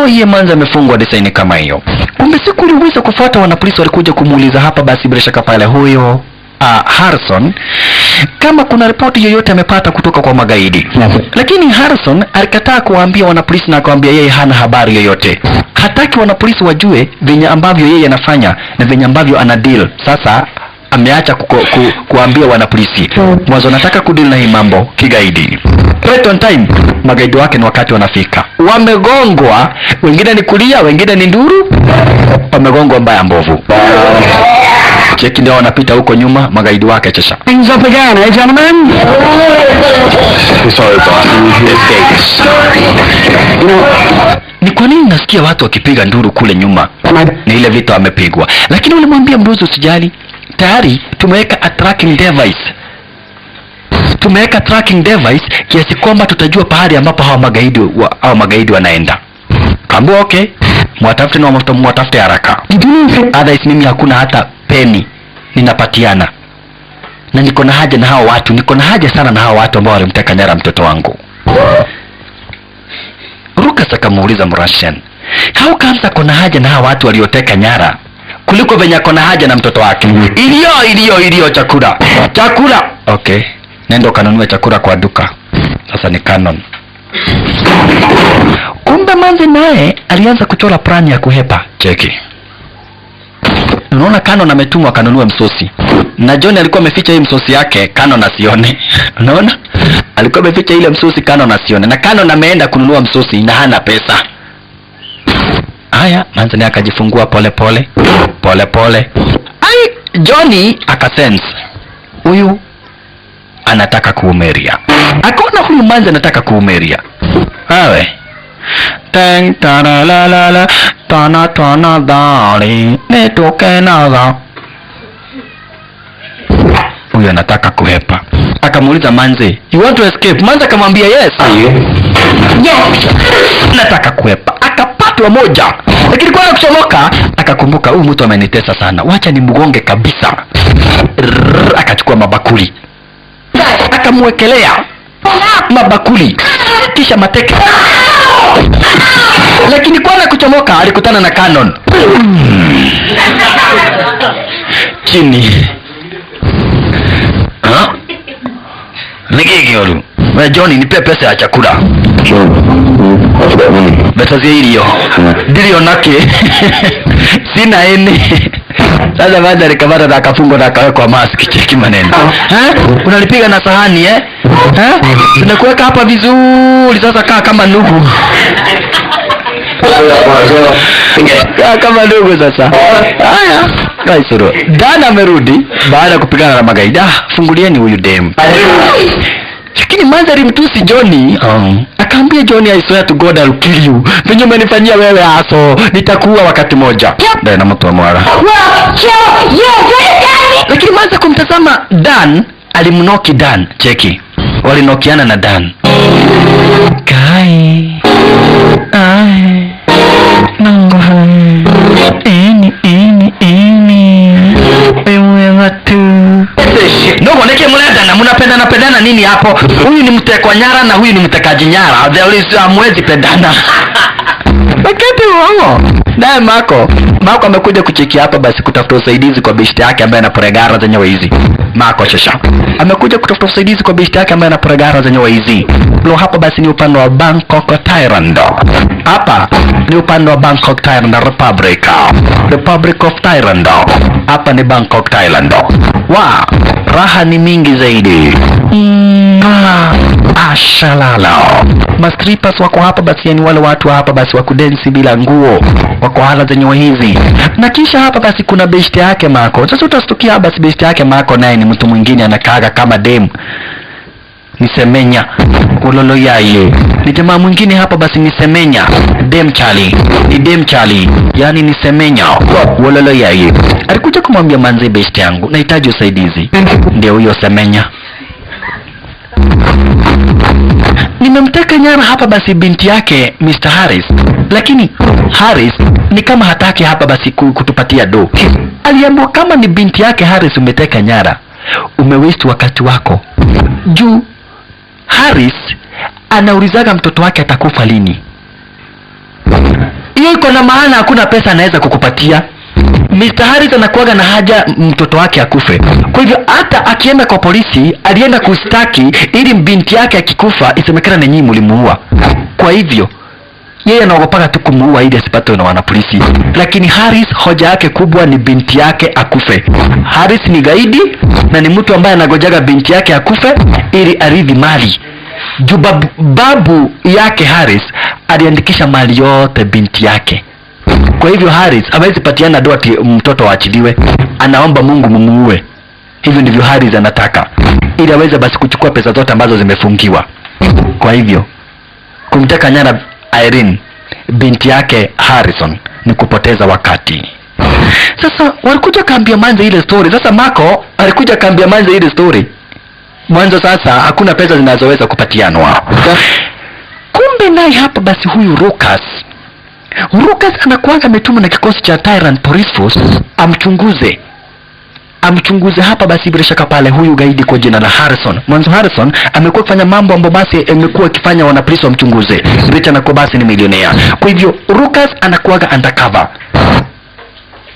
Ye manza amefungwa desaini kama hiyo. Kumbe siku uliweza kufuata, wanapolisi walikuja kumuuliza hapa basi bila shaka pale huyo Harrison kama kuna ripoti yoyote amepata kutoka kwa magaidi. Lakini Harrison alikataa kuwaambia wanapolisi na akawaambia yeye hana habari yoyote. Hataki wanapolisi wajue venye ambavyo yeye anafanya na venye ambavyo ana deal. Sasa ameacha kuambia wanapolisi. Mwanzo nataka kudeal na hii mambo kigaidi. Right on time, magaidi wake ni wakati wanafika. Wamegongwa, wengine ni kulia, wengine ni nduru. Wamegongwa mbaya mbovu. Cheki ndio wanapita huko nyuma, magaidi wake chesha. Things up again, eh, gentlemen? Sorry, boss. You know, Ni kwa nini nasikia watu wakipiga nduru kule nyuma? Ni ile vita wamepigwa. Lakini ulimwambia mbuzi usijali. Tayari tumeweka a tracking device. Tumeweka tracking device kiasi kwamba tutajua pahali ambapo hawa magaidi wanaenda. Kaambia okay, mwatafute na mwatafute haraka. Otherwise mimi hakuna hata peni ninapatiana. Na niko na haja na hawa watu, niko na haja sana na hawa watu ambao walimteka nyara mtoto wangu. Lucas akamuuliza Mrussian, how comes akona haja na hawa watu walioteka nyara kuliko venye akona haja na mtoto wake? Ilio chakula. Okay, nenda kanunue chakula kwa duka. Sasa ni canon. Kumbe manzi naye alianza kuchora plani ya kuhepa. Cheki. Unaona Canon ametumwa kanunue msosi. Na John alikuwa ameficha hii msosi yake Canon asione. Unaona? Alikuwa ameficha ile msosi Canon asione. Na Canon ameenda kununua msosi na hana pesa. Haya, manzi naye akajifungua pole pole. Ai, Johnny akasense. Huyu anataka kuumeria. Akaona huyu manzi anataka kuumeria. Hawe. Teng tara la la la tana dali netoke naga. Huyu anataka kuhepa. Akamuuliza manzi, you want to escape? Manzi akamwambia yes. Yes. Nataka kuhepa. Akapatwa moja. Lakini kwa kuchomoka akakumbuka huyu mtu amenitesa sana. Wacha ni mgonge kabisa. Akachukua mabakuli. Akamwekelea mabakuli. Kisha mateke. Lakini kwa kuchomoka alikutana na Canon. Chini. Ha? Nigege yolu. Wewe Johnny nipe pesa ya chakula. Pesa hiyo. Ndio nake. Sina ene. Sasa baada alikamata na akafungwa na akawekwa mask. Cheki maneno. Unalipiga na sahani tunakuweka hapa vizuri. Sasa kaa kama ndugu. Kama ndugu sasa. Haya. Kaisoro. Dan amerudi baada ya kupigana na magaidi. Fungulieni huyu dem. Lakini mandhari mtusi Johnny. Akaambia Johnny, I swear to God I'll kill you. Venye umenifanyia wewe aso, nitakuua wakati moja. Ndio na mtu wa mwara. Lakini manza kumtazama Dan, alimnoki Dan. Cheki. Walinokiana na Dan. Kai. Ai. Nango hai. Ewe watu. Ndogo neke muleta na munapendana nini hapo? Huyu ni mtekwa nyara na huyu ni mtekaji nyara. There is amwezi pendana. Wakati wao. Naye Marco amekuja kucheki hapa basi kutafuta usaidizi kwa beshte yake ambaye anaporegara zenyewe hizi. Marco shasha. Amekuja kutafuta usaidizi kwa beshte yake ambaye anaporegara zenyewe hizi. Lo, hapa basi ni upande wa Bangkok Thailand. Hapa ni upande wa Bangkok Thailand Republic of Thailand. Hapa ni Bangkok Thailand. Raha ni mingi zaidi. Ashalala. Mastrippers wako hapa basi, yani wale watu hapa basi wakudensi bila nguo. Wako hala zenyewe hizi. Na kisha hapa basi kuna beshte yake Marco. Sasa utastukia hapa basi beshte yake Marco naye ni mtu mwingine anakaaga kama dem. Nisemenya. Ulolo yaye. Ni jamaa mwingine hapa basi nisemenya. Dem Charlie. Yani nisemenya. Ulolo yaye. Alikuja kumwambia manzi beshte yangu, nahitaji usaidizi. Ndio huyo semenya. Nimemteka nyara hapa basi binti yake Mr. Harris. Lakini Harris ni kama hataki hapa basi kutupatia do. Aliambiwa kama ni binti yake Harris umeteka nyara, umewaste wakati wako. Juu Harris anaulizaga mtoto wake atakufa lini. Hiyo iko na maana hakuna pesa anaweza kukupatia. Mr. Harris anakuwaga na haja mtoto wake akufe. Kwa hivyo hata akienda kwa polisi, alienda kustaki ili binti yake akikufa isemekana ni nyinyi mlimuua. Kwa hivyo yeye anaogopaga tu kumuua ili asipatwe na wanapolisi. Lakini Harris hoja yake kubwa ni binti yake akufe. Harris ni gaidi na ni mtu ambaye anagojaga binti yake akufe ili arithi mali. Juu babu yake Harris aliandikisha mali yote binti yake. Kwa hivyo Harris hawezi patiana doa ati mtoto waachiliwe. Anaomba Mungu mumuue. Hivyo ndivyo Harris anataka, ili aweze basi kuchukua pesa zote ambazo zimefungiwa. Kwa hivyo kumteka nyara Irene binti yake Harrison ni kupoteza wakati. Sasa walikuja kaambia Manze ile story. Sasa Marco alikuja kaambia Manze ile story mwanzo. Sasa hakuna pesa zinazoweza kupatianwa. Kumbe naye hapa basi huyu Lucas anakuanga ametumwa na kikosi cha Tyrant Police Force amchunguze hapa basi bila shaka pale huyu gaidi kwa jina la Harrison. Mwanzo Harrison amekuwa kufanya mambo ambayo basi amekuwa akifanya wana polisi wamchunguze. Licha na kwa basi ni milionea. Kwa hivyo Lucas anakuaga undercover.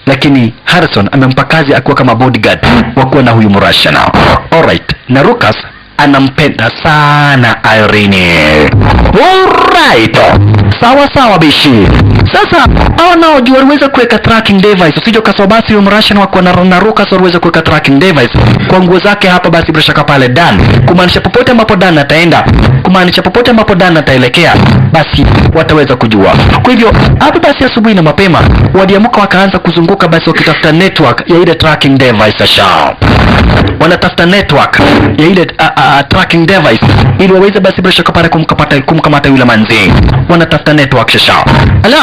Lakini Harrison amempa kazi akuwa kama bodyguard wa kuwa na huyu Mrussian. Alright. Na Lucas anampenda sana Irene. Alright. Sawa bishi. Sasa hao nao juu waliweza kuweka tracking device. Usije kaswa basi huyo Mrussian wako na Lucas waliweza kuweka tracking device kwa nguo zake hapa basi bila shaka pale Dan. Kumaanisha popote ambapo Dan ataenda, kumaanisha popote ambapo Dan ataelekea, basi wataweza kujua. Kwa hivyo hapa basi asubuhi na mapema waliamka wakaanza kuzunguka basi wakitafuta network ya ile tracking device sha. Wanatafuta network ya ile tracking device ili waweze basi bila shaka pale kumkamata yule manzi. Wanatafuta network sha. Ala,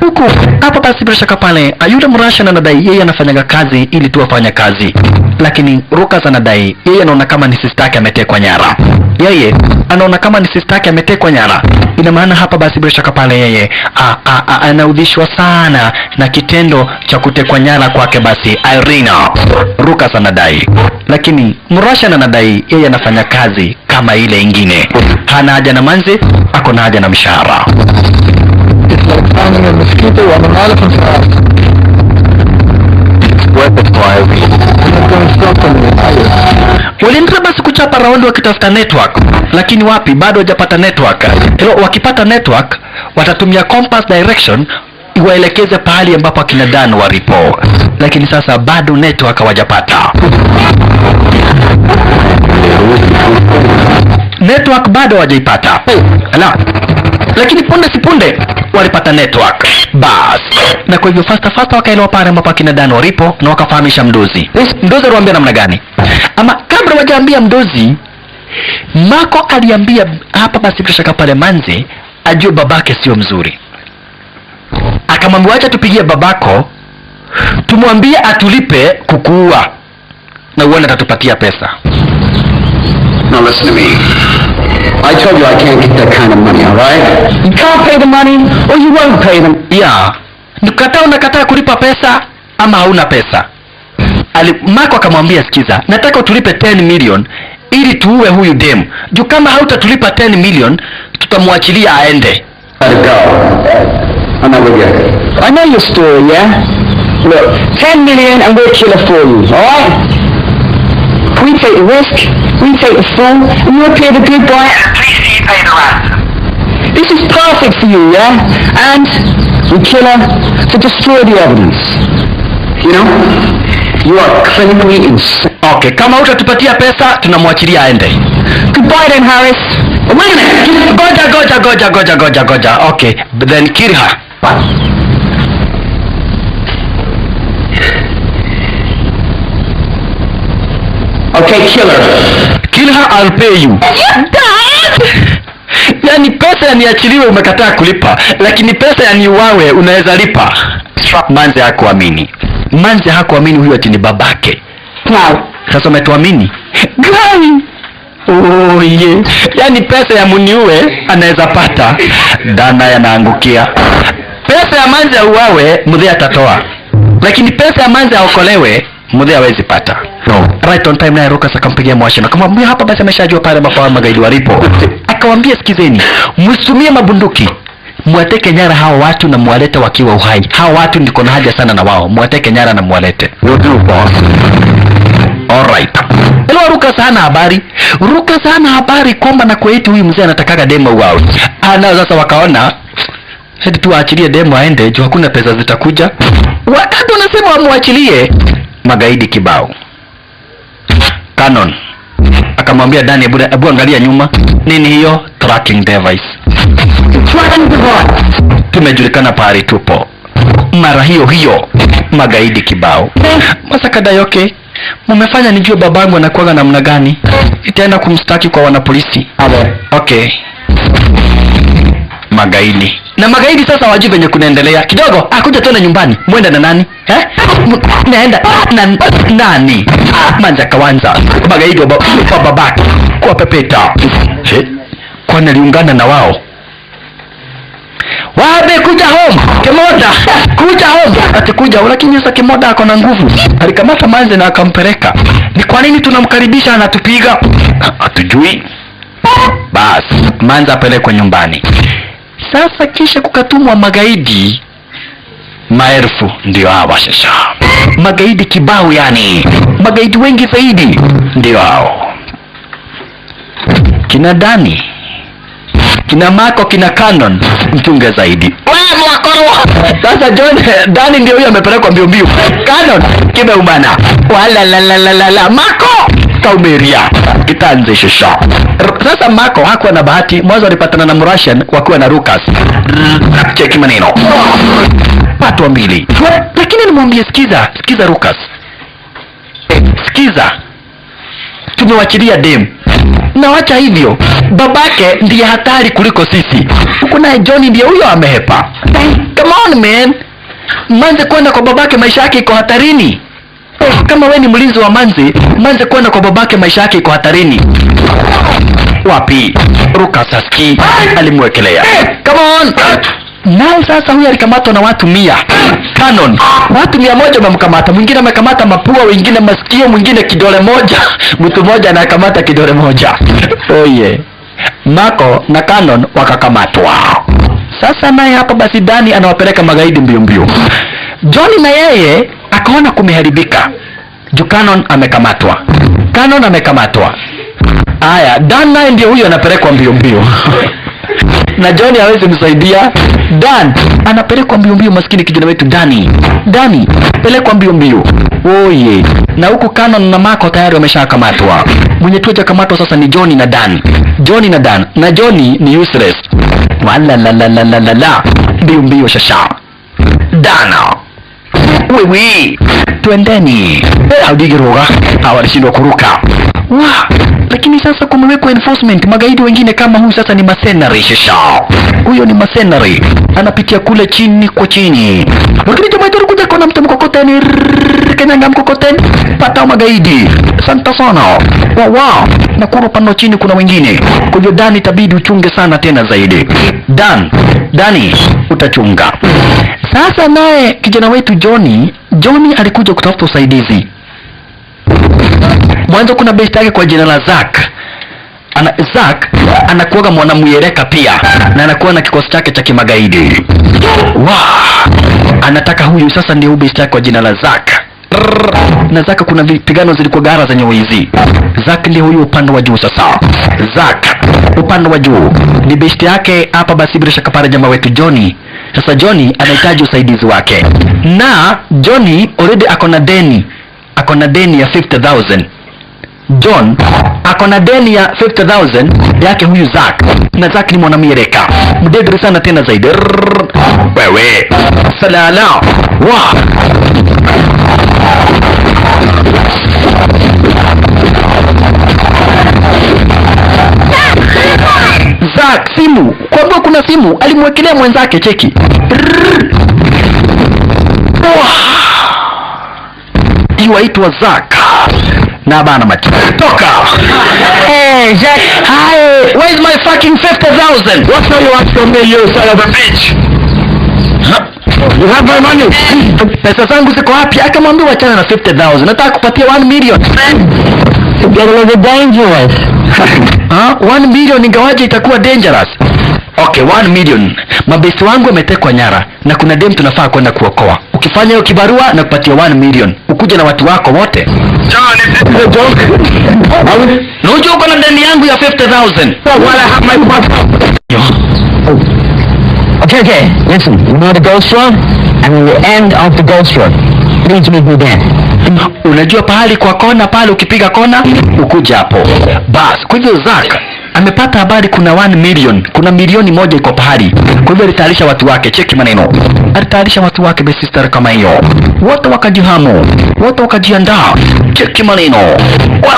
huku hapa basi bila shaka pale yule Mrussian anadai yeye anafanyaga kazi ili tu afanye kazi. Lakini Lucas anadai yeye anaona kama ni sister yake ametekwa nyara. Yeye anaona kama ni sister yake ametekwa nyara. Ina maana hapa basi bila shaka pale yeye anaudhishwa sana na kitendo cha kutekwa nyara kwake basi Irene. Lucas anadai. Lakini Mrussian anadai yeye anafanya kazi kama ile ingine. Hana haja na manzi, ako na haja na mshahara. It's like finding a mosquito on an elephant's house. Waliendelea basi kuchapa raundi wakitafuta network. Lakini wapi, bado hajapata network. Wakipata network watatumia compass direction iwaelekeze pahali ambapo akina Dan walipo. Lakini sasa bado network hawajapata. Network bado hawajaipata. Ala. Lakini punde si punde walipata network. Bas. Na kwa hivyo fasta wakaelewa pale ambapo akina Dan walipo na wakafahamisha mdozi. Mdozi aliwaambia namna gani? Ama kabla wajaambia mdozi, Marco aliambia hapa basi bila shaka pale Manze ajue babake sio mzuri. Akamwambia acha tupigie babako tumwambie atulipe kukuua na uone atatupatia pesa. Now listen to me. I told you I can't get that kind of money, all right? You can't pay the money or you won't pay them. Yeah. Unakataa kulipa pesa ama hauna pesa. Marco akamwambia sikiza, nataka utulipe 10 million ili tuue huyu dem. Juu kama hautatulipa 10 million tutamwachilia aende. Let it go. I'm not with you. I know your story, yeah? Look, 10 million and we'll kill it for you, all right? We take the risk, we take the fall, and you'll pay the good guy, and please see you pay the ransom. This is perfect for you, yeah? And we kill her to destroy the evidence. You know? You are clinically insane. Okay, kama utatupatia pesa, tunamwachilia aende. Goodbye then, Harris. Wait a minute! Goja. Okay, but then kill her. Okay, kill her. Kill her, I'll pay you. Yani pesa yaniachiliwe umekataa kulipa, lakini pesa yaniuawe unaweza lipa. Manze hakuamini. Huyu ati ni babake. Wow. Sasa umetuamini? Gani? Oh yeah. Yani pesa ya muniue anaweza pata. Dana yanaangukia. Pesa ya Manze auawe Mudhee atatoa. Lakini pesa ya Manze aokolewe Mudhee hawezi pata. Right on time naye Rukas akampigia Mwashe na akamwambia hapa basi ameshajua pale ambapo magaidi walipo. Akawaambia sikizeni, msitumie mabunduki. Mwateke nyara hao watu na mwalete wakiwa uhai. Hao watu niko na haja sana na wao. Mwateke nyara na mwalete. Will do, boss. Alright. Hello Rukas hana habari. Rukas hana habari kwamba na kwetu huyu mzee anatakaga demo wao. Sasa wakaona hadi tuachilie demo aende, juu hakuna pesa zitakuja. Wakati unasema wamwachilie, magaidi kibao. Canon akamwambia Dani, hebu angalia nyuma. Nini hiyo? Tracking device. Tracking device. Tumejulikana pahali tupo. Mara hiyo hiyo magaidi kibao. Masaka Dayoke, mumefanya nijue babangu anakuwa namna gani. Itaenda kumstaki kwa wanapolisi. Okay. Magaidi. Na magaidi sasa wajui venye kunaendelea. Kidogo akuja tena nyumbani. Mwenda na nani? Naenda na nani? Manja kawanza. Magaidi wa babaki kwa pepeta. Kwani aliungana na wao? Wabe kuja home. Kemoda kuja home. Atikuja, lakini sasa Kemoda ako na nguvu. Alikamata Manze na akampeleka. Ni kwa nini tunamkaribisha anatupiga? Hatujui. Bas, Manze apelekwe nyumbani. Sasa kisha kukatumwa magaidi maelfu, ndio hawa sasa. Magaidi kibao yani. Magaidi wengi zaidi ndio hao. Kina Dani, kina Mako, kina Canon mchunge zaidi. Wewe mwakoro. Sasa Dani ndio huyo amepelekwa mbio mbio. Canon kimeumana. Wala la Mako kaumeria. Kitanze shosha. Sasa Mako hakuwa na bahati. Mwanzo alipatana na Mrussian wakiwa na Rukas. Cheki maneno. Watu wa mbili. Lakini nimwambie sikiza Rukas. Sikiza. Tumewachilia dem. Na wacha hivyo, babake ndiye hatari kuliko sisi. Huko naye Johnny ndiye huyo amehepa. Come on man. Manze kwenda kwa babake maisha yake iko hatarini. Kama wewe ni mlinzi wa Manze kwenda kwa babake maisha yake iko hatarini. Wapi? Rukas aski alimwekelea. Come on. Nao sasa huyu alikamatwa na watu 100. Canon. Watu 100 wamemkamata. Mwingine amekamata mapua, wengine masikio, mwingine kidole moja. Mtu mmoja anakamata kidole moja. Oh yeah. Mako na Canon wakakamatwa. Sasa naye hapa basi Dani anawapeleka magaidi mbio mbio. Johnny na yeye akaona kumeharibika. Canon amekamatwa. Aya, Dan naye ndio huyo anapelekwa mbio mbio. Na Johnny hawezi msaidia. Dan anapelekwa mbio mbio, maskini kijana wetu Dani pelekwa mbio mbio. Oye. Na huko Canon na Mako tayari wameshakamatwa. Mwenye tu hajakamatwa sasa ni Johnny na Dan. Na Johnny ni useless. Wala la. Mbio mbio shasha. Dana. Wewe. Twendeni. Haudigiroga. Hawalishindwa kuruka. Lakini sasa kumewekwa enforcement. Magaidi wengine kama huyu sasa ni mercenary shasha. Huyo ni mercenary. Anapitia kule chini kwa chini. Lakini jamaa yetu kuja kona mtu mkokoteni. Kenyanga mkokoteni. Pata magaidi. Asante sana. Wow. Na kwa pano chini kuna wengine. Kwa hiyo Dani itabidi uchunge sana tena zaidi. Dani utachunga. Sasa naye kijana wetu Johnny alikuja kutafuta usaidizi. Mwanzo kuna best yake kwa jina la Zack. Zack anakuwa mwanamuyereka pia na anakuwa na kikosi chake cha kimagaidi. Anataka huyu sasa ndio best yake kwa jina la Zack. Na Zack kuna vipigano zilikuwa gara zenye wizi. Zack ndio huyu upande wa juu sasa. Zack upande wa juu ni best yake hapa basi bila shaka pale jamaa wetu Johnny. Sasa Johnny anahitaji usaidizi wake. Na Johnny already akona deni ya 50,000. John akona deni ya 50,000 yake huyu Zack. Na Zack ni mwanamiereka mdedri sana tena zaidi. Wewe salala. Zack simu, kwa sababu kuna simu alimwekelea mwenzake, cheki. Iwaitwa Zack na bana mati. Toka. Hey Zack, hi. Where is my fucking 50,000? What do you want from me, you son of a bitch? You have my money. Pesa zangu ziko wapi? Akamwambia wachana na 50,000. Nataka kupatia 1 million. It's getting a little dangerous. 1 million ingawaje itakuwa dangerous. Okay, 1 million. Mabesi wangu wametekwa nyara na kuna dem tunafaa kwenda kuokoa. Ukifanya hiyo kibarua na kupatia 1 million. Ukuje na watu wako wote. John, is this a joke? Na uje uko na deni yangu ya 50,000. Well, I have my passport. Okay. Listen, you know the Ghost Road? I'm on the end of the Ghost Road. Please meet me there. Unajua pahali kwa kona pale, ukipiga kona ukuja hapo. Bas, kwa hivyo Zack amepata habari kuna 1 million, kuna milioni moja iko pahali. Kwa hivyo alitayarisha watu wake. Cheki maneno, alitayarisha watu wake sister kama hiyo. Wote wakajihamu, wote wakajiandaa. Cheki maneno,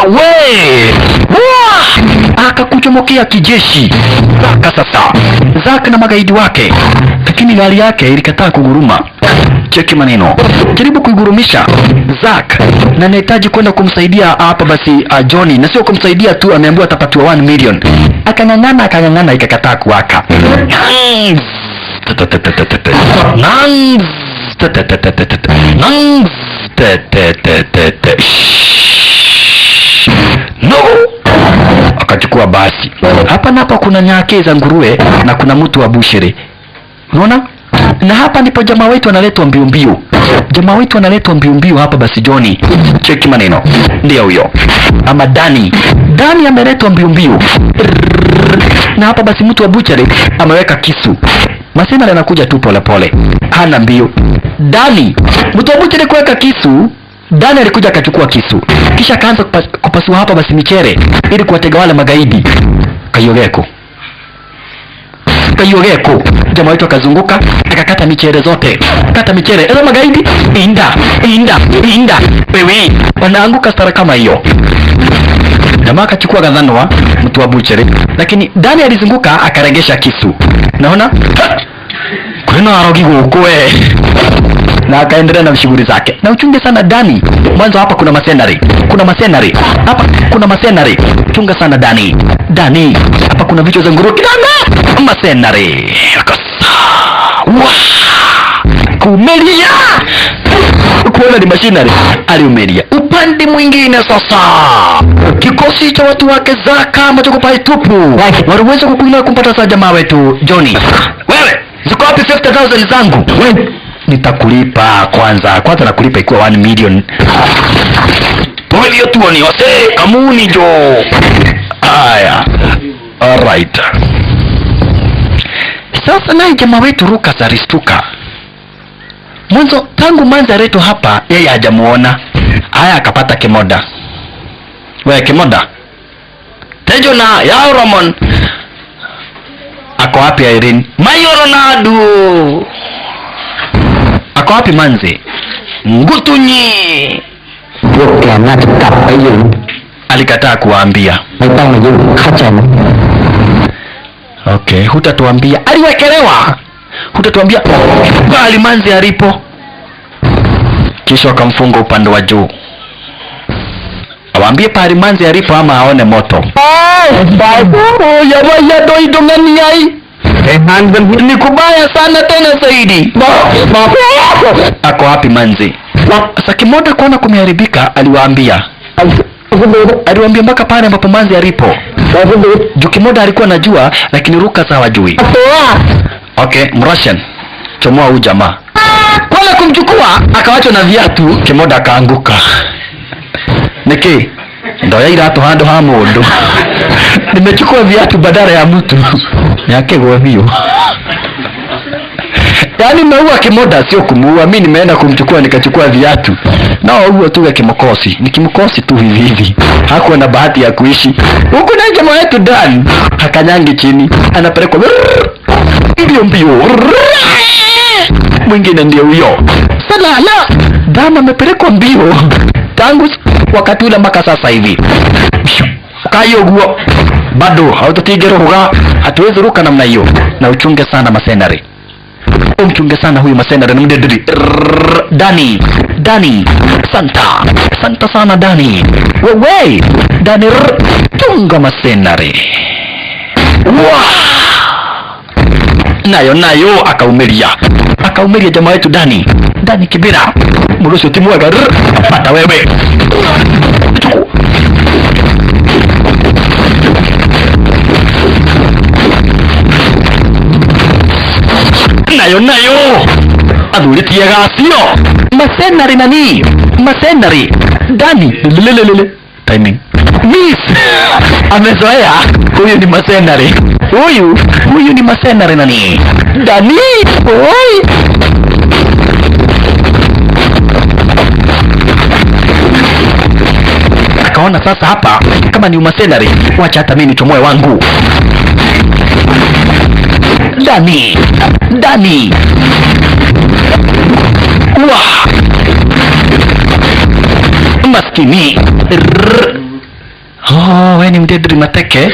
wewe akakuchomokea kijeshi. Zack na magaidi wake, lakini gari yake ilikataa kuguruma. Cheki maneno, jaribu kuigurumisha Zack na anahitaji kwenda kumsaidia hapa basi Johnny, na sio kumsaidia tu, ameambiwa atapatiwa 1 million. Akang'ang'ana ikakataa kuwaka. No! Akachukua basi. Hapa napa kuna nyake za nguruwe na kuna mtu wa bushiri. Unaona? Na hapa ndipo jamaa wetu analetwa mbio. Jamaa wetu analetwa mbio hapa basi Johnny. Cheki maneno. Ndio huyo. Ama Dani ameletwa mbio. Na hapa basi mtu wa buchari ameweka kisu. Masema anakuja tu pole. Hana mbio. Dani, mtu wa buchari kuweka kisu. Dani alikuja akachukua kisu. Kisha akaanza kupasua hapa basi michere ili kuwatega wale magaidi. Kayogeko. Jamaa wetu akazunguka akakata michere zote. Kata michere. Ezo magaidi inda. Wewe wanaanguka stara kama hiyo. Jamaa akachukua gadhanwa mtu wa bucheri, lakini Dani alizunguka akaregesha kisu. Naona? Kuna arogi ukwe. Na akaendelea na shughuli zake. Na uchunge sana Dani. Mwanzo hapa kuna masenari. Hapa kuna masenari. Chunga sana Dani. Hapa kuna vichwa za nguruwe kidanga. Masenari. Kumelia. Kuona ni machinery. Aliumelia. Upande mwingine sasa, kikosi cha watu wake Zack ambacho pai tupu waliweza kukuina kumpata sa jamaa wetu Johnny. Wewe ziko wapi 50,000 zangu? Wewe nitakulipa kwanza nakulipa ikiwa 1 million. Polio tuoni ose kamuni jo. Aya. Alright. Sasa naye jamaa wetu Lucas aristuka. Mwanzo tangu Manzareto hapa yeye hajamuona. Haya akapata Kimoda. Wewe Kimoda. Tejo na ya Roman. Ako wapi Irene? Mayo Ronaldo. Ako wapi Manzi? Ngutunyi. Yoke na tukapa hiyo. Alikataa kuwaambia. Mpaka hiyo kacha. Okay, hutatuambia. Aliwekelewa. Hutatuambia bali Manzi alipo. Kisha akamfunga upande wa juu. Awambie pale Manzi alipo ama aone moto. Ya doido ngani ai. Ni kubaya sana tena zaidi. Ako wapi Manzi? Sasa Kimoda kuona kumeharibika aliwaambia. Aliwaambia mpaka pale ambapo Manzi alipo. Juu Kimoda alikuwa anajua lakini Lucas hawajui. Okay, Mrussian. Chomoa huyu jamaa. Kwala kumchukua akawachwa na viatu, Kimoda akaanguka. Niki ndo ya irato hando ha mundu. Nimechukua viatu badala ya mtu. Yake gwavio. Yaani naua Kimoda sio kumuua, mimi nimeenda kumchukua nikachukua viatu. Na huo tu kimokosi, ni kimokosi tu hivi. Hakuwa na bahati ya kuishi. Huko na jamaa wetu Dan hakanyangi chini, anapelekwa mbio. Mwingine ndio huyo. Salala. Dan amepelekwa mbio tangu wakati ule mpaka sasa hivi. Kayo guo bado hautatigero hatuwezi ruka namna hiyo. Na uchunge sana masenari. Umchunge sana huyu masenari na mdedri. Dani. Santa sana Dani. Wewe Dani chunga masenari. nayo akaumiria jamaa wetu Dani Kibira. Mruhusu timwaga pata wewe. Nayo adhulitia gasio masenari Dani lelelele timing miss amezoea. Huyu ni masenari, huyu ni masenari nani Dani. Oi, akaona sasa hapa kama ni umasenari, wacha hata mimi nichomoe wangu. Dani wah, maskini. Oh, wewe ni mdedri mateke.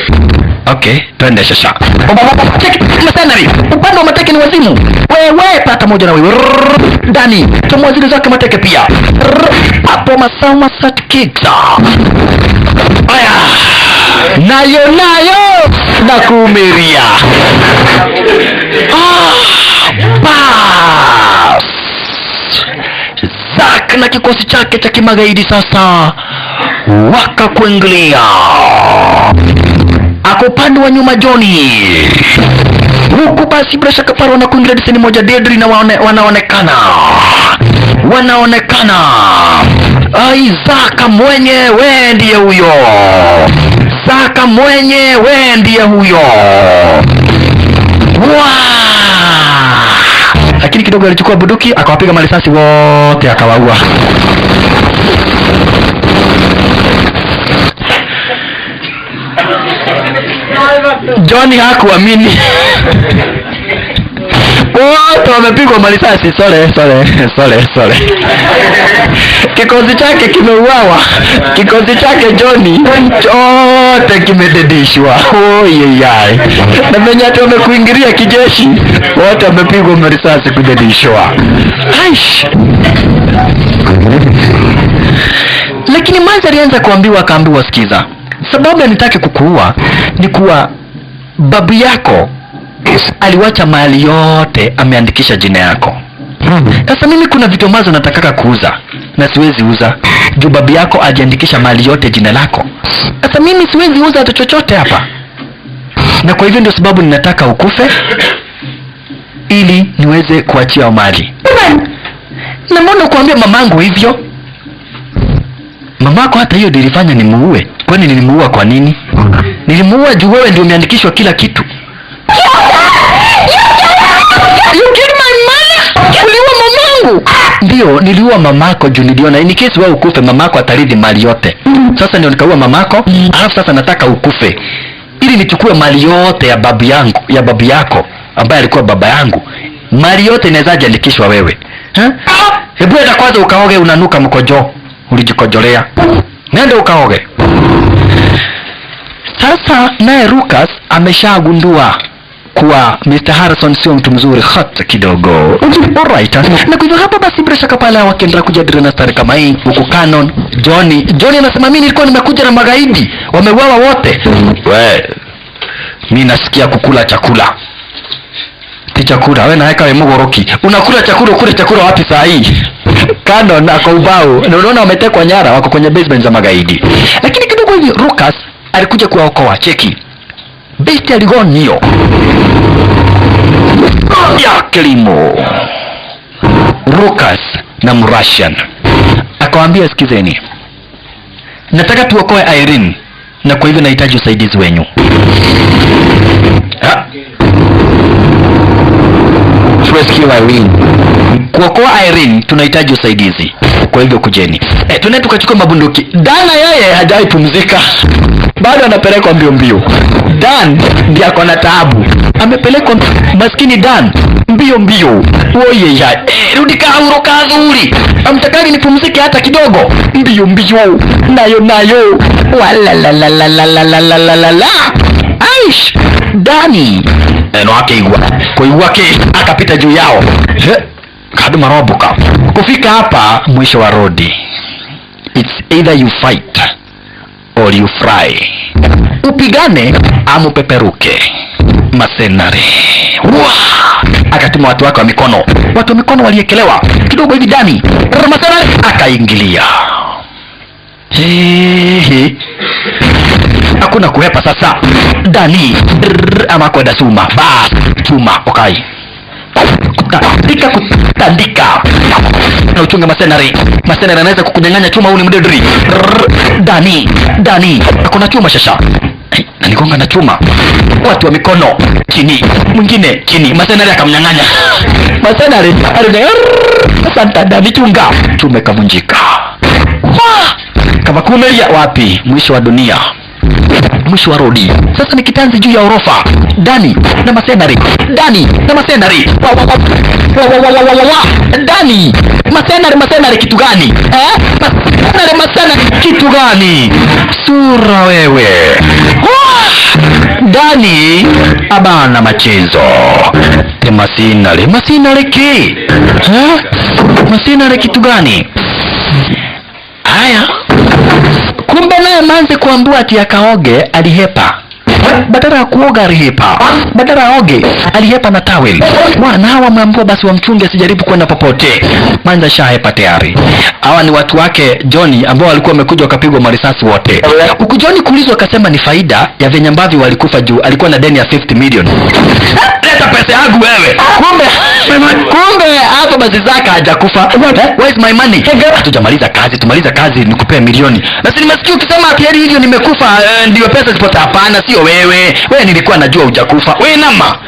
Okay, twende sasa. Masenari, upande wa mateke ni wazimu. Wewe pata moja na wewe. Dani, chomoa zile zake mateke pia. Hapo masawa satkita. Aya. Nayo nakuumiria. Bas. Zack na kikosi chake cha kimagaidi sasa wakakuingilia. Ako upande wa nyuma Johnny. Huku basi bila shaka pale wanakuingilia diseni moja Dedri na wanaonekana. Zaka mwenyewe ndiye huyo. Lakini kidogo alichukua bunduki akawapiga marisasi wote akawaua. Johnny hakuamini. Wote wamepigwa marisasi. Sorry. Kikosi chake kimeuawa. Kikosi chake Johnny chote kimededishwa. Oyeyai. Na venye ati wamekuingilia kijeshi, wote wamepigwa marisasi kudedishwa. Aish. Lakini Manzi alianza akaambiwa sikiza. Sababu anitaka kukuua ni kuwa babu yako aliwacha mali yote ameandikisha jina yako. Sasa mimi kuna vitu ambazo natakaka kuuza na siwezi uza juu babu yako ajiandikisha mali yote jina lako. Sasa mimi siwezi uza hata chochote hapa, na kwa hivyo ndio sababu ninataka ukufe ili niweze kuachia mali. Na mbona kuambia mamangu hivyo? Mamako hata hiyo nilifanya nimuue. Kwani nilimuua kwa nini? Nilimuua juu wewe ndio umeandikishwa kila kitu. You killed my mother? Uliua mamangu? Ndio, niliua mamako juu niliona in case wewe ukufe mamako atarithi mali yote. Sasa ndio nikaua mamako, alafu sasa nataka ukufe ili nichukue mali yote ya babu yako ambaye alikuwa baba yangu. Mali yote inaweza jiandikishwa wewe. Hebu enda kwanza ukaoge, unanuka mkojo. Ulijikojolea. Nenda ukaoge. Sasa naye Lucas ameshagundua kuwa Mr. Harrison sio mtu mzuri hata kidogo. Alright. Na kwa hivyo hapa basi bila shaka pale wakiendelea kujadili na stari kama hii huku Canon Johnny anasema mimi nilikuwa nimekuja na magaidi wameuawa wote. Mimi nasikia kukula chakula. Chakula wewe naweka wewe mgoroki. Unakula chakula wapi saa hii? Canon na kwa ubao. Na unaona wametekwa nyara wako kwenye basement za magaidi. Lakini kidogo hivi Lucas alikuja kuwaokoa. Cheki. Besti aligonio. Ya kilimo. Lucas na Mrussian. Akawaambia sikizeni. Nataka tuokoe Irene na kwa hivyo nahitaji usaidizi wenu. Rescue Irene. Kuokoa Irene tunahitaji usaidizi. Kwa hivyo kujeni. Tunaenda tukachukua mabunduki. Dana yeye hajai pumzika. Bado anapelekwa mbio. Dan ndiye ako na taabu. Amepelekwa maskini Dan mbio. Oye ya. Rudi kauro kazuri. Amtakani nipumzike hata kidogo. Mbio. Nayo. Wala. Aish. Dani. Wake igwa. Kwa wake akapita juu yao. Kadu marobuka. Kufika hapa mwisho wa rodi. It's either you fight or you fry. Upigane ama upeperuke. masenare. Akatuma watu wake wa mikono. Watu wa mikono waliekelewa kidogo hivi ndani. Masenare akaingilia. Hakuna kuhepa sasa. Dani ama kwenda suma. Chuma okai. Kutandika. Na uchunge masenari. Masenari anaweza kukunyang'anya chuma, huu ni mdedri. Dani. Hakuna chuma shasha. Naligonga na chuma. Watu wa mikono chini, mwingine chini. Masenari akamnyang'anya. Masenari asante Dani, chunga. Chuma kavunjika. Kama kumelia wapi? Mwisho wa dunia. Mwisho wa rodi. Sasa ni kitanzi juu ya orofa. Dani na masenari. Dani masenari kitu gani? Masenari kitu gani? Sura wewe. Dani abana machezo. Masenari ki? Masenari kitu gani? Haya. Kumbe naye manze kuambua ati akaoge alihepa. Badala ya kuoga alihepa. Badala ya oge alihepa na towel. Na hawa wameambiwa basi wamchunge asijaribu kwenda popote. Manza shahepa tayari. Hawa ni watu wake Johnny ambao walikuwa wamekuja wakapigwa marisasi wote. Huku Johnny kuulizwa akasema ni faida ya venye ambavyo walikufa juu alikuwa na deni ya 50 million. Leta pesa yangu wewe. Kumbe hapo basi Zaka hajakufa. Where is my money? Hatujamaliza kazi, tumaliza kazi nikupe milioni. Na si nimesikia ukisema ati hili nimekufa ndio pesa zipata. Hapana, sio wewe. Wewe nilikuwa najua hujakufa. Wewe nama.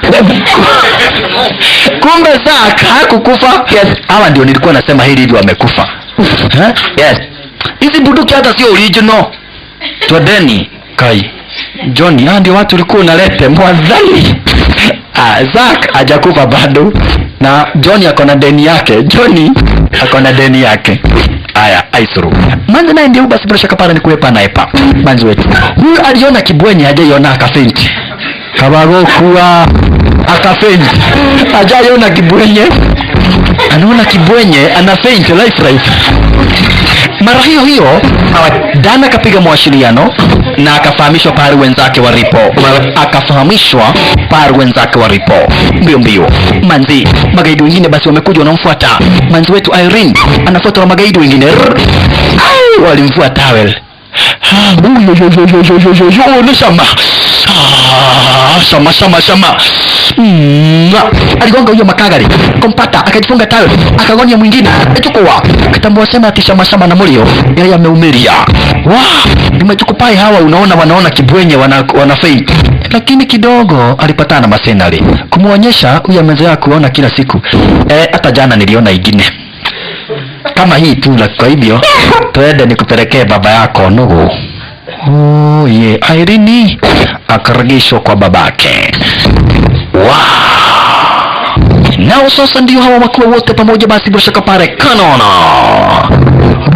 Kumbe Zaka hakukufa. Yes. Hawa ndio nilikuwa nasema hili wamekufa. Yes. Hizi bunduki hata sio original. Twendeni kai. Johnny, ndio watu ulikuwa unalete mwadhani. Zak hajakufa bado. Na Johnny akona deni yake. Aya, aisuru. Manzi naye ndio basi bila shaka pale ni kuepa na epa. Manzi wetu. Huyu aliona kibwenye hajaiona akafenti. Kabagokuwa akafenti. Hajaiona kibwenye. Anaona kibwenye anafenti life. Mara hiyo Dana akapiga mawasiliano na akafahamishwa pale wenzake walipo. Mbio. Manzi, magaidi wengine basi wamekuja wanamfuata. Manzi wetu Irene anafuata na magaidi wengine. Walimfuata towel. Shama. Aligonga huyo makagari kompata, akajifunga towel, akagonia mwingine achukua, akatambua sema ati shama na mulio yeye ameumilia. Nimechukupai hawa, wanaona kibwenye wana faith. Lakini kidogo alipatana na masenari kumuonyesha huyu amezoea kuona kila siku. Hata jana niliona ingine kama hii tu. Kwa hivyo twende nikupelekee baba yako nugu. Irene akaragishwa kwa babake. Nao sasa ndio hawa wakiwa wote pamoja basi bila shaka pale Cannon,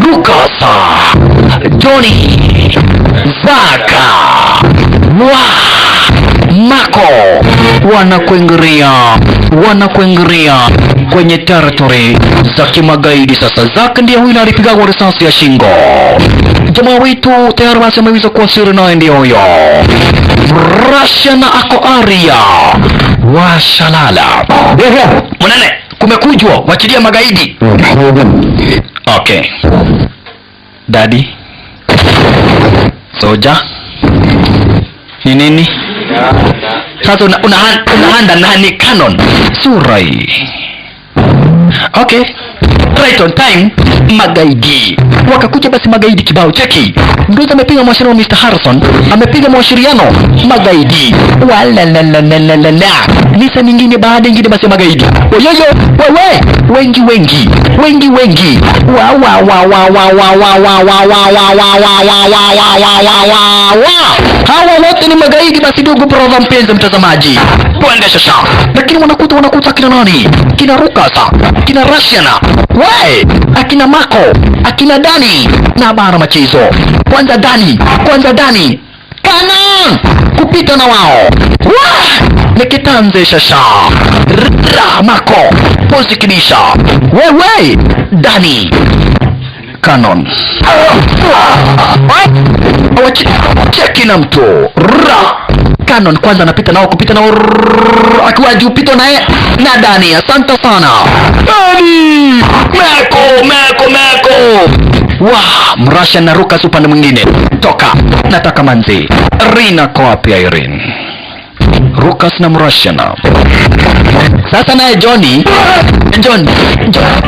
Rukasa, Johnny, Zaka, Mako wanakuingiria kwenye territory za kimagaidi. Sasa Zaka ndiye huyu alipiga kwa risasi ya shingo. Jamaa wetu tayari basi ameweza kuwasili naye ndio huyo. Russia na ako area. Washalala. Mwanane, kumekujwa, wachilia magaidi. Okay. Daddy. Soja. Ni nini? Sasa unahanda nani Cannon? Surai. Okay. Right on time, magaidi wakakuja basi. Magaidi kibao cheki ndio amepiga mwashiriano. Mr. Harrison amepiga mwashiriano magaidi nisa nyingine baada nyingine basi wengi hawa wote ni magaidi basi. Ndugu brother mpenzi mtazamaji, twende sasa. Lakini wanakuta kina nani? Kina Rukasa, kina Russiana, akina Mako, akina Dani na bara machezo. Kwanza Dani Cannon kupita na wao. Nikitanze sasa. Mako posikinisha. Dani Cannon cheki na mtu Canon kwanza anapita nao, kupita nao akiwa juu, pito naye na Dani. Asante sana Dani. Meko wah, Mrussian na Rukas upande mwingine. Toka, nataka manzi. Rina kwa wapi Irene? Rukas na Mrussian. Sasa naye John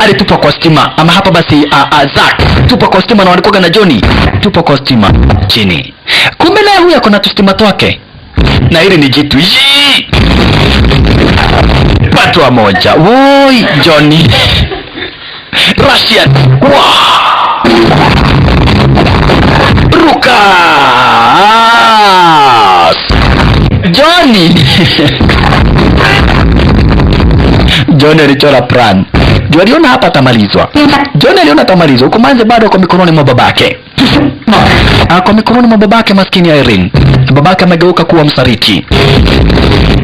alitupa kwa stima. Ama hapa basi Zack tupa kwa stima, na walikuwa na Johnny tupa kwa stima chini. Kumbe naye huyu akona stima twake. Na hili ni jitu watu wa moja. Woi Johnny Russian. Wow. Rukas Johnny John alichora plan. Jua aliona hapa atamalizwa. John aliona atamalizwa. Huko manze bado kwa mikononi mwa babake. Kwa mikononi mwa babake maskini ya Irene. Babake amegeuka kuwa msaliti.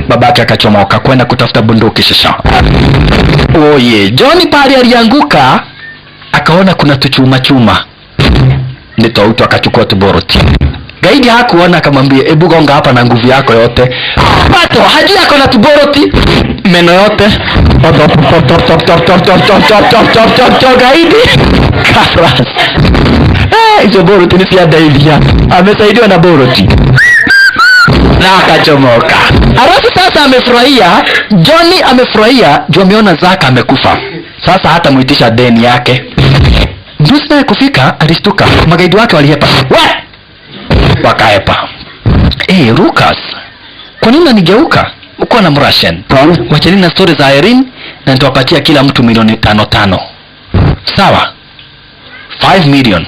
Babake akachomoka kwenda kutafuta bunduki sasa. Oye, John pale alianguka akaona kuna tuchuma chuma. Ndio auto akachukua tuboroti. Gaidi hakuona, akamwambia hebu gonga hapa na nguvu yako yote. Pato hajui ako na tuboroti meno yote. Gaidi karas. Hizo boroti ni sia David ya. Amesaidiwa na boroti. Na akachomoka. Alafu sasa amefurahia, Johnny amefurahia, juu ameona Zack amekufa. Sasa hata muitisha deni yake. Ndusi naye kufika alistuka. Magaidi wake walihepa. Wakaepa. Rukas, kwa nini unanigeuka? Uko na Mrussian. Wacheni na story za Irene na nitawapatia kila mtu milioni 5. Sawa? 5 million.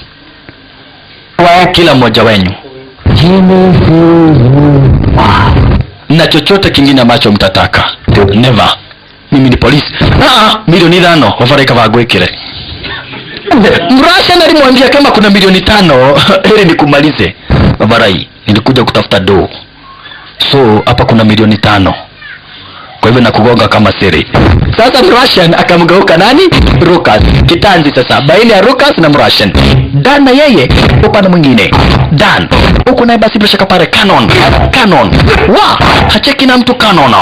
Kwa kila mmoja wenu. Na chochote kingine ambacho mtataka. Never. Mimi ni polisi. Milioni 5 wafarika vagwekere. Mrussian alimwambia kama kuna milioni 5 ili nikumalize. Babarai, nilikuja kutafuta do. So hapa kuna milioni 5. Kwa hivyo nakugonga kama siri. Sasa Mrussian akamgeuka nani? Rukas. Kitanzi sasa baina ya Rukas na Mrussian. Dan na yeye upande mwingine. Dan huko naye basi bila shaka pale Canon. Hacheki na mtu Canon.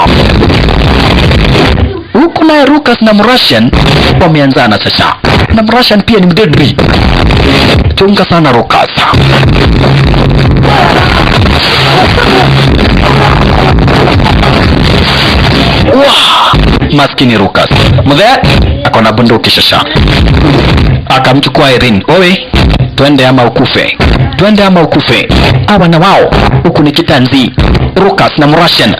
Huko naye Rukas na Mrussian wameanzana sasa. Na Mrussian pia ni mdedri. Chunga sana Rukas. Maskini Rukas. Mzee akona bunduki sasa. Akamchukua Irene. Owe, twende ama ukufe. Hawa na wao. Huku ni kitanzi. Rukas na Mrussian.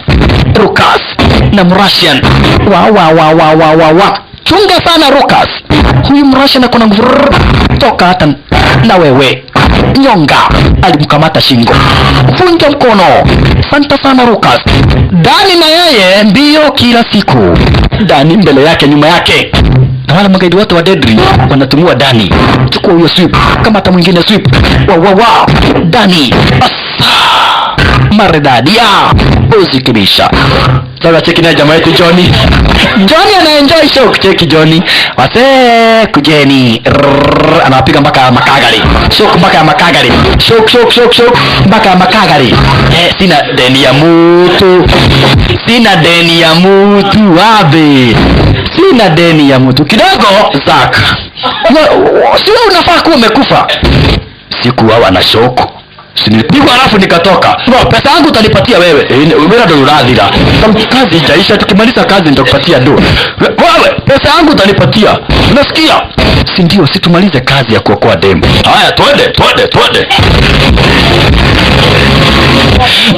Wa. Chunga sana Rukas. Huyu Mrussian akona nguvu. Toka hata na wewe. Nyonga. Alimkamata shingo. Vunja mkono. Santa sana Rukas. Dani na yeye mbio kila siku. Dani mbele yake nyuma yake. Na wala magaidi wote wa Dedri wanatumua Dani. Chukua huyo sweep. Kama hata mwingine sweep. Wa. Dani. Asa. Maredadia. Uzi kibisha. Sasa cheki na jamaa yetu Johnny. Johnny anaenjoy show. Cheki Johnny. Wase kujeni. Anapiga mpaka makagari. Show mpaka makagari. Show mpaka makagari. Sina deni ya mutu wabe. Sina deni ya mutu. Kidogo Zack. Sio unafaa kuwa umekufa. Sikuwa na shoko. Sinipigwa alafu nikatoka. Pesa yangu utanipatia wewe. Wewe ndo uradhira. Kazi itaisha, tukimaliza kazi nitakupatia do. Wewe pesa yangu utanipatia. Unasikia? Si ndio, situmalize kazi ya kuokoa demu. Haya, twende.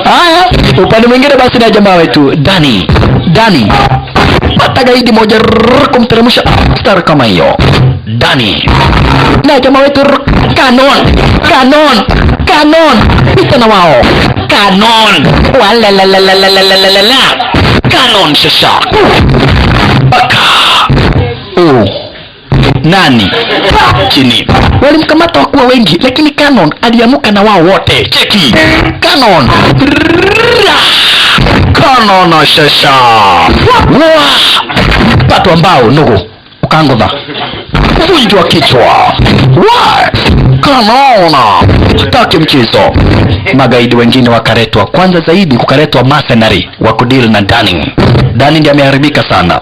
Haya, upande mwingine basi na jamaa wetu Dani. Pata gaidi moja kumteremsha star kama hiyo. Dani. Na jamaa wetu Canon. Pita na wao. Canon. Canon sasa. Baka. Nani? Chini. Walimkamata wakuwa wengi, lakini Canon aliamuka na wao wote. Cheki. Canon sasa. Watu ambao nugu ukangodha. Vunjwa kichwa. Canon Sitaki mchezo. Magaidi wengine wakaletwa. Kwanza zaidi kukaletwa mercenary wa kudeal na Danny. Danny ndiye ameharibika sana.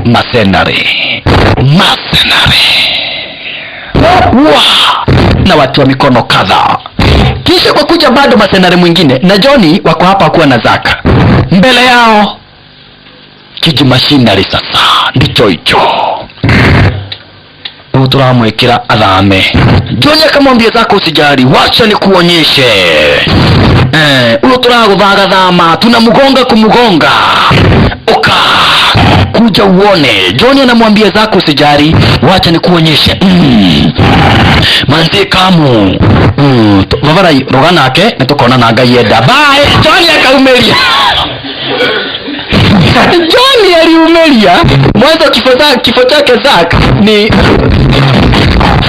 Mercenary. Na watu wa mikono kadhaa. Kisha kwa kuja bado mercenary mwingine na Johnny wako hapa kuwa na Zaka. Mbele yao kiji machinery sasa. Ndicho hicho. Turamwekera adhame. Johnny akamwambia Zaka usijali, wacha nikuonyeshe. Ulo turaguthaga thama, tunamgonga kumugonga. Oka kuja uone. Johnny anamwambia Zaka usijali, wacha nikuonyeshe. Manzi kamu. Vavarai rogana yake na tukaona na Ngai enda. Bye. Johnny akaumeria. Johnny aliumeria. Mwanzo kifo chake Zaka ni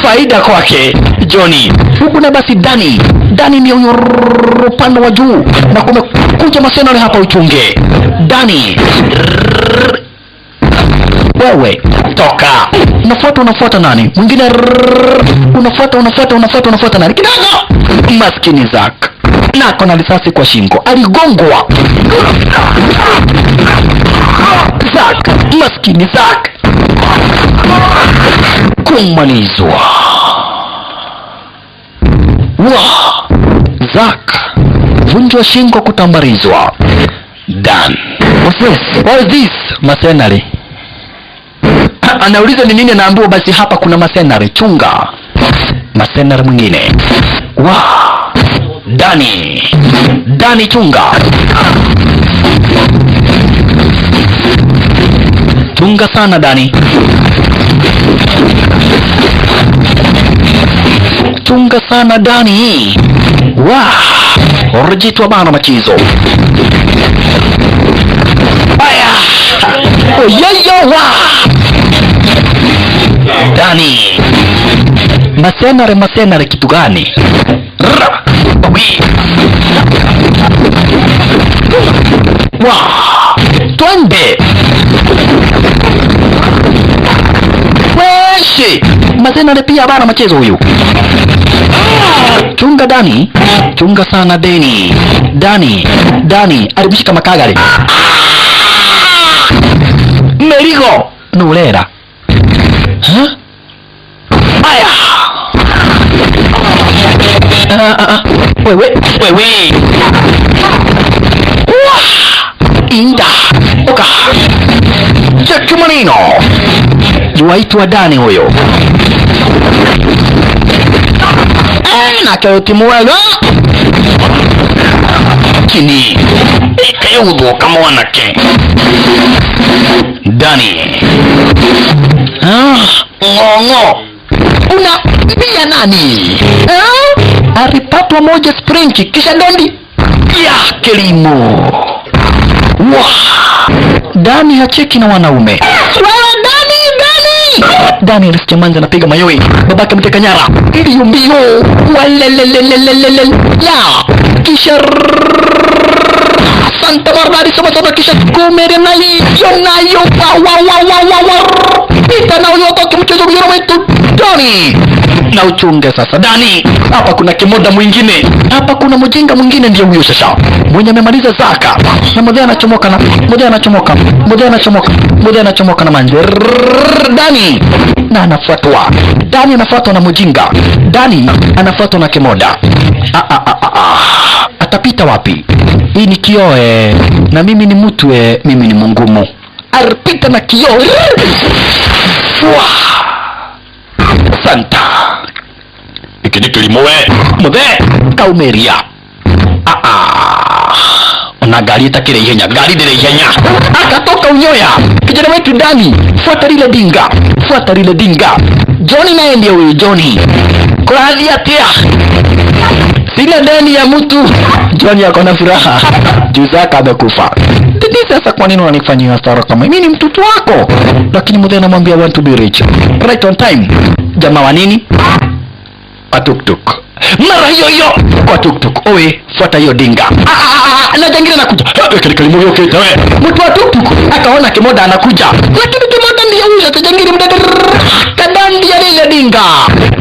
faida kwake Johnny. Huku na basi Danny ni upande wa juu na kumekuja mercenary hapa uchunge. Danny, wewe toka. Unafuata nani? Mwingine unafuata nani? Kidogo. Maskini Zaka. Nako na risasi kwa shingo. Aligongwa. Zaka, maskini Zaka. Kumalizwa. Zaka vunjwa shingo, kutambarizwa. Dan. What is this? Mercenary. Anauliza ni nini, anaambiwa basi hapa kuna mercenary, chunga. Mercenary mwingine. Danny chunga. Chunga sana Danny. Chunga sana Danny. Orejitwa bana machizo. Aya. Oyeyo Danny. Mercenary kitu gani? Twende. Weshi. Mercenary pia bana machezo huyu. Chunga Danny. Chunga sana Danny alibishika makagari. Merigo nulera. Aya. Wewe. Inda. Oka. Jack Marino. Yuaitwa Danny huyo. Na kayo timuwaga. Kini. Kayo udo kama wanake. Danny. Ngongo. Unambia nani? Alipatwa moja sprinki kisha dondi ya kilimo. Danny hacheki na wanaume. Danny alistamanza anapiga mayowe. Babake mteka nyara. Mbio. La. Kisha Santa Barbara sama kisha kumere nayo. Pita na uyoto kimchezo kujero wetu Danny. Na uchunge sasa Danny. Hapa kuna kimoda mwingine. Hapa kuna mjinga mwingine ndio huyo sasa. Mwenye amemaliza Zaka. Na mmoja anachomoka na manje. Danny na anafuatwa. Danny anafuatwa na mjinga. Danny anafuatwa na kimoda. Atapita wapi? Hii ni kioe. Na mimi ni mtu mimi ni mungumu. Arpita na kioe. Santa. Ikini kilimowe. Mode kaumeria. Gari itakire ihenya. Gari dire ihenya. Akatoka unyoya. Kijana wetu Danny. Fuata lile dinga. Johnny naye ndio huyu Johnny. Kuradi atia. Sina ndani ya mtu. Johnny ako na furaha. Zaka amekufa. Titi sasa kwa nini unanifanyia stara kama mimi ni mtoto wako? Lakini mzee anamwambia want to be rich. Right on time. Jamaa wa nini? Patuktuk. Mara hiyo kwa tuktuk. Owe, fuata hiyo dinga. Na jangine anakuja. Kalimu hiyo kita we. Mtu wa tuktuk akaona kimoda anakuja. Lakini kimoda ndiye huyo, jangine mdada. ndani ya lile dinga.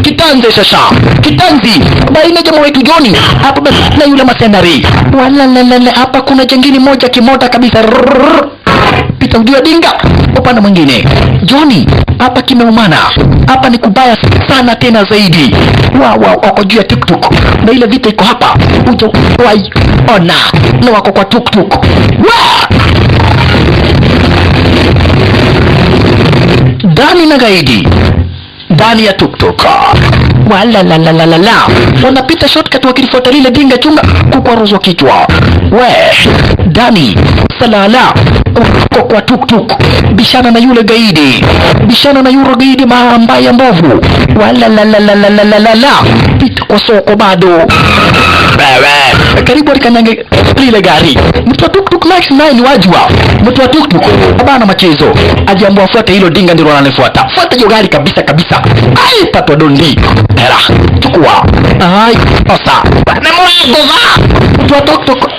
Kitanzi sasa, kitanzi baina ya jamaa wetu Johnny hapa basi na yule masenari. Wala hapa kuna jengini moja kimota kabisa. Pita ujua dinga upande mwingine. Johnny hapa kimeumana, hapa ni kubaya sana tena zaidi. Wako juu ya tuk-tuk na ile vita iko hapa. Ujo ona na wako kwa tuk-tuk. Dani na gaidi ndani ya tuk-tuk. Wala wanapita shortcut wakilifuata lile dinga, chunga kukwaruzwa kichwa. Dani salala kwa tuk-tuk bishana na yule gaidi, bishana na yule gaidi mbaya mbovu. Wala pita kwa soko bado. Karibu alikanyange lile gari. Mtu wa tuk-tuk naye ni wajua. Mtu wa tuk-tuk abana machezo. Ajiambua fuata hilo dinga ndilo analifuata. Fuata hiyo gari kabisa. Ai patwa dondi. Hera chukua. Ai osa. Mtu wa tuk-tuk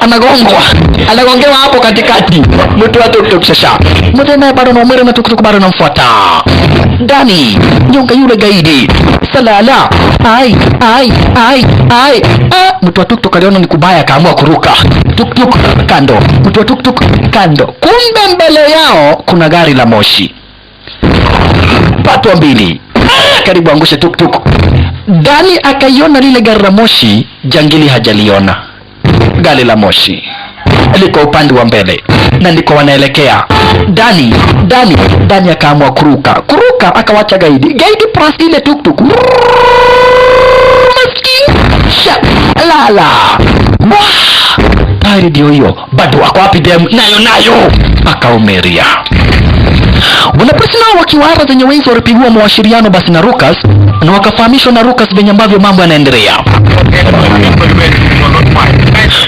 anagongewa hapo katikati. Mtu wa tuk-tuk sasa. Mtu naye bado anaumira na tuk-tuk bado anamfuata. Dani nyonga yule gaidi. Salala. Ai. Mtu wa tuk-tuk aliona ni kubaya akaamua kuruka. Tuk-tuk kando. Mtu wa tuk-tuk kando. Kumbe mbele yao kuna gari la moshi. Patwa mbili. Karibu angushe tuk-tuk. Dani akaiona lile gari la moshi, jangili hajaliona. Gari la moshi liko upande wa mbele na ndiko wanaelekea. Dani akaamua kuruka akawacha gaidi plus ile tuk-tuk. Lala. Tayari ndio hiyo. Bado wako wapi dem? Nayo. Akaumeria. Wanapolisi nao wakiwara zenye wezi walipigwa mawashiriano basi na Lucas na wakafahamishwa na Lucas venye ambavyo mambo yanaendelea.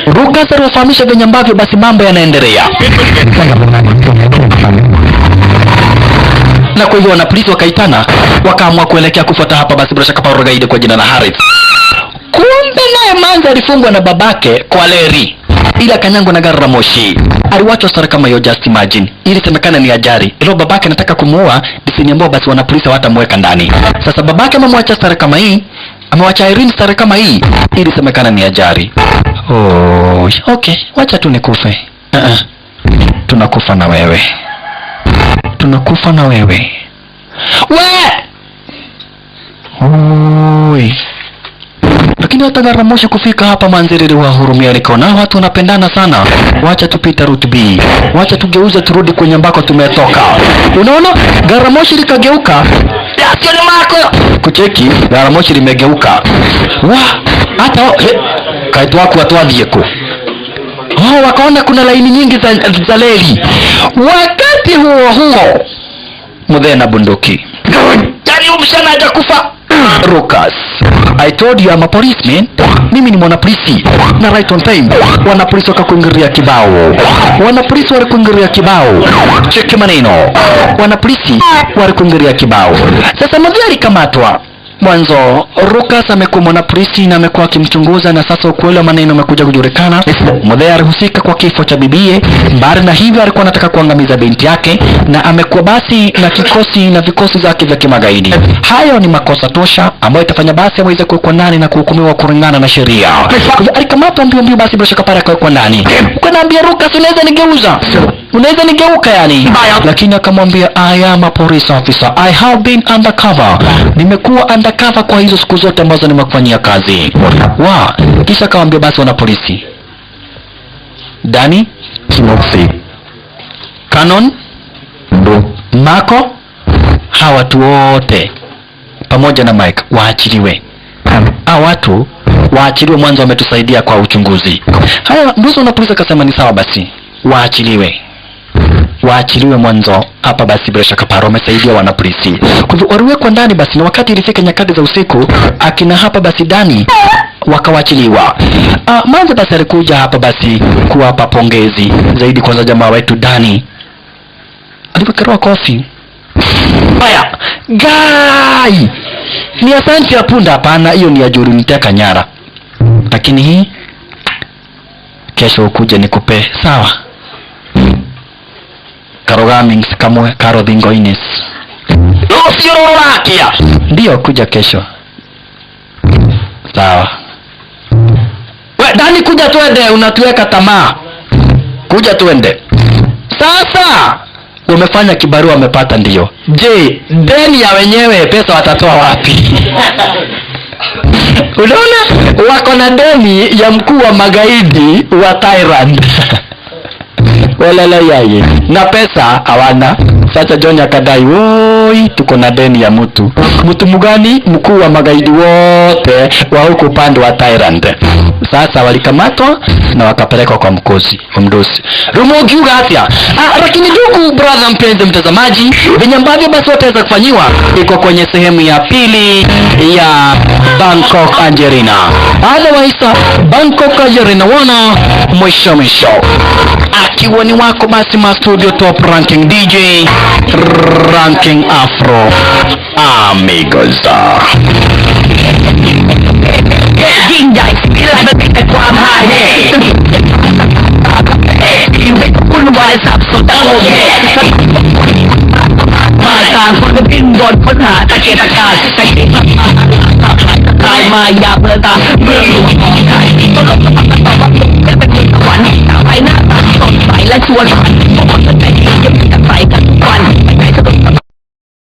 Lucas aliwafahamisha venye ambavyo basi mambo yanaendelea. Na kwa hivyo wanapolisi wakaitana wakaamua kuelekea kufuata hapa basi bila shaka pa gaidi kwa jina la Harith. Kumbe naye Manzi alifungwa na babake kwa leri, ila kanyangwa na gari la moshi. Aliwachwa sara kama hiyo, just imagine. Ili semekana ni ajari. Ilo babake anataka kumuua, disini ambao basi wanapolisi hawatamweka ndani. Sasa babake amemwacha sara kama hii, amewacha Irene sara kama hii, ili semekana ni ajari. Okay, wacha tu nikufe. Tunakufa na wewe. Lakini hata gari la moshi kufika hapa Manziriri wa hurumia likona watu wanapendana sana. Wacha tupita route B. Wacha tugeuze turudi kwenye ambako tumetoka. Unaona? Gari la moshi likageuka. Sio ni mako. Kucheki, gari la moshi limegeuka. Hata kaitu wako watu wadieko. Wakaona kuna laini nyingi za leri. Wakati huo Mudhe na bunduki. Tani umshana hajakufa. Lucas, I told you I'm a policeman. Mimi ni mwanapolisi na right on time. Wanapolisi wakakuingiria kibao. Cheki maneno. Wanapolisi walikuingiria kibao. Sasa Mudhe alikamatwa. Mwanzo Lucas amekuwa mwanapolisi na amekuwa akimchunguza, na sasa ukweli wa maneno umekuja kujulikana. Mudhe alihusika kwa kifo cha bibie, mbali na hivyo alikuwa anataka kuangamiza binti yake, na amekuwa basi na vikosi zake vya kimagaidi. Hayo ni makosa tosha ambayo itafanya basi aweze kuwekwa ndani na kuhukumiwa kulingana na sheria. Alikamatwa mbio basi bila shaka pale akawekwa ndani. Ukaniambia Lucas, unaweza nigeuka yani? Lakini akamwambia I am a police officer. I have been undercover. Nimekuwa undercover kwa hizo siku zote ambazo nimekufanyia kazi. Kisha akamwambia basi wanapolisi, Dani, Smoxy, Canon, Marco, hawa watu wote pamoja na Mike waachiliwe. Hawa watu waachiliwe, mwanzo wametusaidia kwa uchunguzi. Haya ndio wanapolisi akasema ni sawa basi. Waachiliwe mwanzo hapa basi bila shaka paro wamesaidia wanapolisi. Kwa hivyo waliwekwa ndani basi, na wakati ilifika nyakati za usiku akina hapa basi Dani wakawachiliwa. Manzi basi alikuja hapa basi kuwapa pongezi zaidi kwanza jamaa wetu Dani. Alipokeroa kofi. Haya, gai. Ni asante ya punda hapana, hiyo ni ya juri niteka nyara. Lakini hii kesho ukuje nikupe, sawa? Karogamings kamwe karo dingo ines. Lusiorolakia. Ndio, kuja kesho. Sawa. We Dani, kuja tuende, unatuweka tamaa. Kuja tuende. Sasa umefanya kibarua, wamepata ndio. Je, deni ya wenyewe pesa watatoa wapi? Unaona, wako na deni ya mkuu wa magaidi wa Thailand. Walala yaye. Na pesa hawana. Sasa John akadai, "Woi, tuko na deni ya mtu." Mtu mgani? Mkuu wa magaidi wote wa huko upande wa Thailand. Sasa walikamatwa na wakapelekwa kwa mdosi. Rumogi ugatia. Lakini ndugu brother mpenzi mtazamaji, venye ambavyo basi wataweza kufanyiwa iko kwenye sehemu ya pili ya Bangkok Angelina. Otherwise, Bangkok Angelina wana mwisho. Akiwa ni wako basi ma studio top ranking DJ ranking Afro amigos. Let's